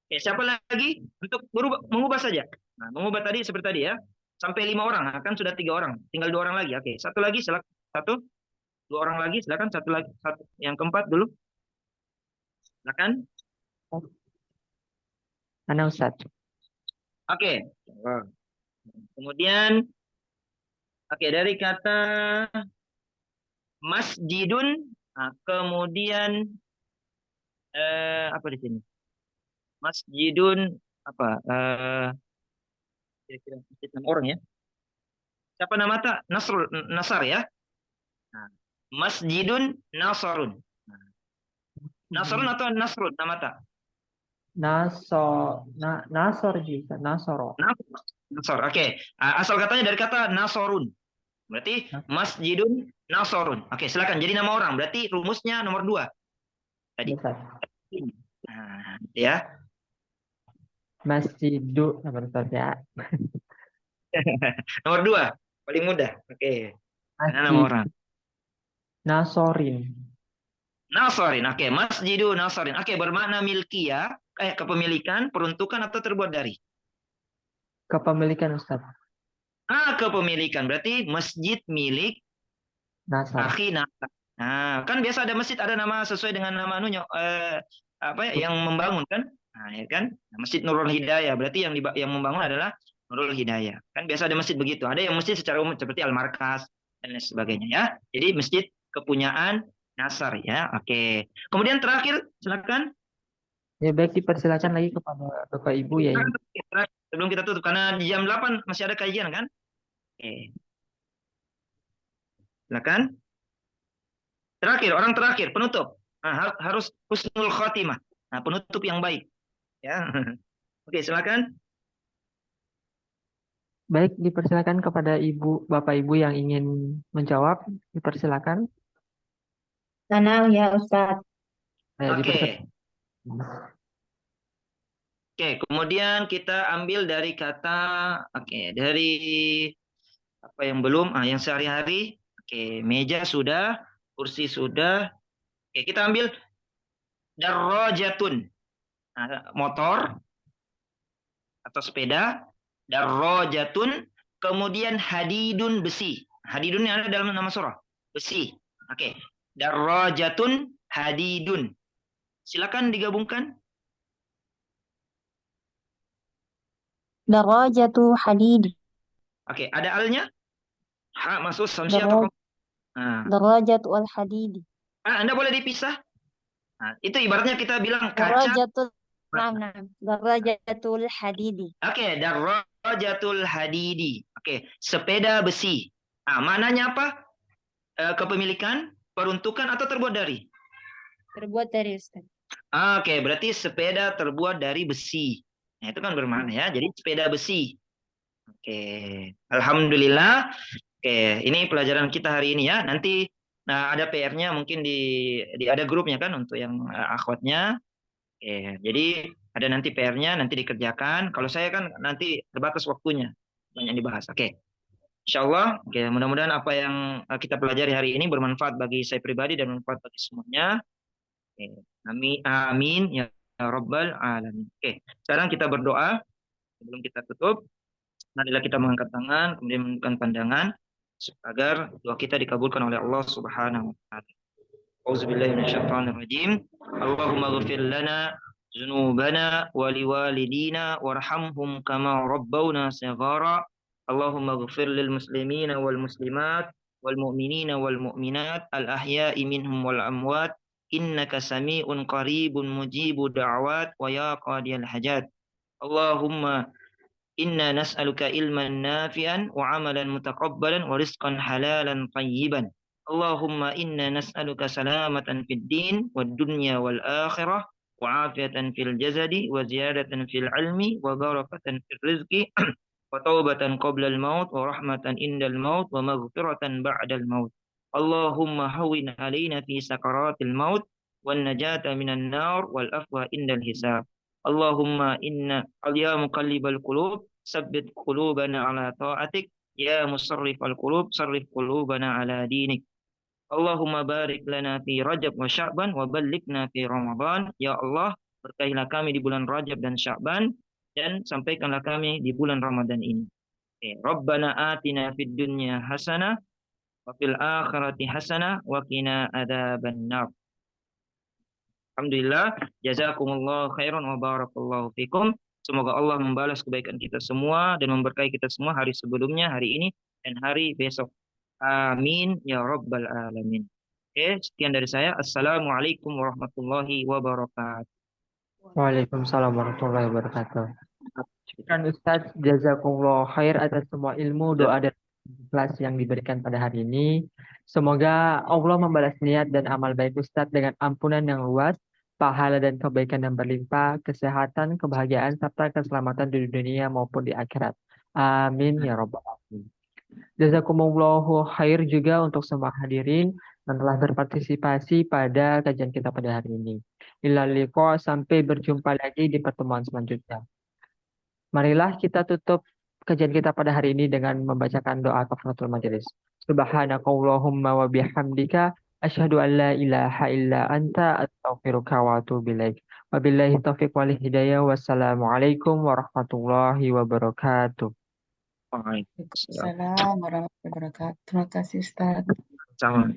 Oke, siapa lagi? Untuk mengubah saja. Nah, mengubah tadi seperti tadi ya. Sampai 5 orang. Nah, kan sudah 3 orang. Tinggal 2 orang lagi. Oke, satu lagi. Satu. 2 orang lagi. Silakan. Satu lagi. Yang keempat dulu. Silakan. Mana Ustaz? Oke. Kemudian, oke, dari kata masjidun. Nah, kemudian, apa di sini? Masjidun, apa? Kira-kira 6 orang ya. Siapa nama tak? Nasar ya. Nah, Masjidun Nasarun. Nah, Nasarun atau Nasrun nama tak? Nasor juga, Nasoro. Nasor. Oke. Asal katanya dari kata Nasorun. Berarti Masjidun Nasorun. Oke, silakan. Jadi nama orang. Berarti rumusnya nomor 2 tadi. Ustaz. Nah, ya. Masjidu, apa Ustaz ya? Nomor 2 paling mudah. Oke. Karena nama Masjid orang. Nasorin. Nasorin. Oke, Masjidu Nasorin. Oke, bermakna milkiyah, kepemilikan, peruntukan atau terbuat dari. Kepemilikan Ustaz. Kepemilikan. Berarti masjid milik Nasar. akhi Nasar. Nah, kan biasa ada masjid ada nama sesuai dengan nama anunya, apa ya, yang membangun kan? Nah, ya kan? Masjid Nurul Hidayah. Berarti yang membangun adalah Nurul Hidayah. Kan biasa ada masjid begitu. Ada yang masjid secara umum seperti Al-Markas dan lain sebagainya ya. Jadi masjid kepunyaan Nasar ya. Oke. Kemudian terakhir silakan. Ya baik, dipersilakan lagi kepada Bapak Ibu ya. Sebelum kita tutup karena di jam 8 masih ada kajian kan? Oke. Silakan. Terakhir, orang terakhir, penutup. Nah, harus husnul khotimah. Nah, penutup yang baik. Ya. Oke, silakan. Baik, dipersilakan kepada Bapak Ibu yang ingin menjawab, dipersilakan. Sana ya Ustaz. Oke. Oke, kemudian kita ambil dari kata, dari apa yang belum, yang sehari-hari. Oke, meja sudah, kursi sudah. Oke, kita ambil darrojatun. Nah, motor atau sepeda, darrojatun, kemudian hadidun, besi. Hadidun yang ada dalam nama surah, besi. Oke, darrojatun, hadidun. Silakan digabungkan. Darajatu hadid. Oke, ada alnya? Ha masuk samsiah atau Darajatu al-hadidi. Anda boleh dipisah. Nah, itu ibaratnya kita bilang kaca. Darajatul Darajatul hadidi. Oke, darajatul hadidi. Oke, sepeda besi. Nah, maknanya apa? Kepemilikan, peruntukan atau terbuat dari? Terbuat dari Ustaz. Oke, berarti sepeda terbuat dari besi. Nah, itu kan bermakna ya. Jadi sepeda besi. Oke, alhamdulillah. Oke, ini pelajaran kita hari ini ya. Nanti ada PR-nya mungkin ada grupnya kan untuk yang akhwatnya. Oke, jadi ada nanti PR-nya nanti dikerjakan. Kalau saya kan nanti terbatas waktunya, banyak dibahas. Oke. Insyaallah, oke, mudah-mudahan apa yang kita pelajari hari ini bermanfaat bagi saya pribadi dan bermanfaat bagi semuanya. Oke. Amin, amin ya rabbal alamin. Oke, sekarang kita berdoa sebelum kita tutup. Marilah kita mengangkat tangan, kemudian menundukkan pandangan agar doa kita dikabulkan oleh Allah Subhanahu wa taala. Auzubillahi minasyaitonirrajim. Allahumma ighfir lana dzunubana wa liwalidina warhamhum kama rabbawna shighara. Allahumma ighfir lil muslimina wal muslimat wal mu'minina wal mu'minat al ahya'i minhum wal amwat innaka sami'un qaribun mujibu da'wat wa ya qadiyal hajat. Allahumma inna nas'aluka ilman nafi'an wa amalan mutaqabbalan wa rizqan halalan tayyiban. Allahumma inna nas'aluka salamatan fid din wad dunya wal akhirah wa afiyatan fil jasadi wa ziyadatan fil ilmi wa barakatan fil rizqi wa taubatan qabla al maut wa rahmatan indal maut wa maghfiratan ba'dal maut. Allahumma hawwin alaina fi sakaratil maut wan najata minan nar wal afwa indal hisab. Allahumma inna ya muqallibal qulub sabbit qulubana ala ta'atik ya musarrifal qulub sarrif qulubana ala dinik. Allahumma barik lana fi Rajab wa Sya'ban wa ballighna fi Ramadan. Ya Allah, berkahilah kami di bulan Rajab dan Sya'ban dan sampaikanlah kami di bulan Ramadan ini. Rabbana atina fid dunya hasanah wa fil akhirati hasanah wa qina adzabannar. Alhamdulillah, jazakumullah khairan wa barakallahu fikum. Semoga Allah membalas kebaikan kita semua dan memberkahi kita semua hari sebelumnya, hari ini, dan hari besok. Amin ya rabbal alamin. Oke, sekian dari saya. Assalamualaikum warahmatullahi wabarakatuh. Waalaikumsalam warahmatullahi wabarakatuh. Syukran Ustadz, jazakumullah khair atas semua ilmu, doa dan kelas yang diberikan pada hari ini. Semoga Allah membalas niat dan amal baik Ustadz dengan ampunan yang luas, pahala dan kebaikan yang berlimpah, kesehatan, kebahagiaan, serta keselamatan di dunia maupun di akhirat. Amin ya rabbal alamin. Jazakumullahu khair juga untuk semua hadirin yang telah berpartisipasi pada kajian kita pada hari ini. Ilal liqa, sampai berjumpa lagi di pertemuan selanjutnya. Marilah kita tutup kajian kita pada hari ini dengan membacakan doa kafaratul majelis. Subhanakallahumma wa bihamdika asyhadu an la ilaha illa anta astaghfiruka wa atubu ilaik. Wabillahi taufiq wal hidayah. Wassalamualaikum warahmatullahi wabarakatuh. Waalaikumsalam. Waalaikumsalam warahmatullahi wabarakatuh. Terima kasih Ustaz. Sama.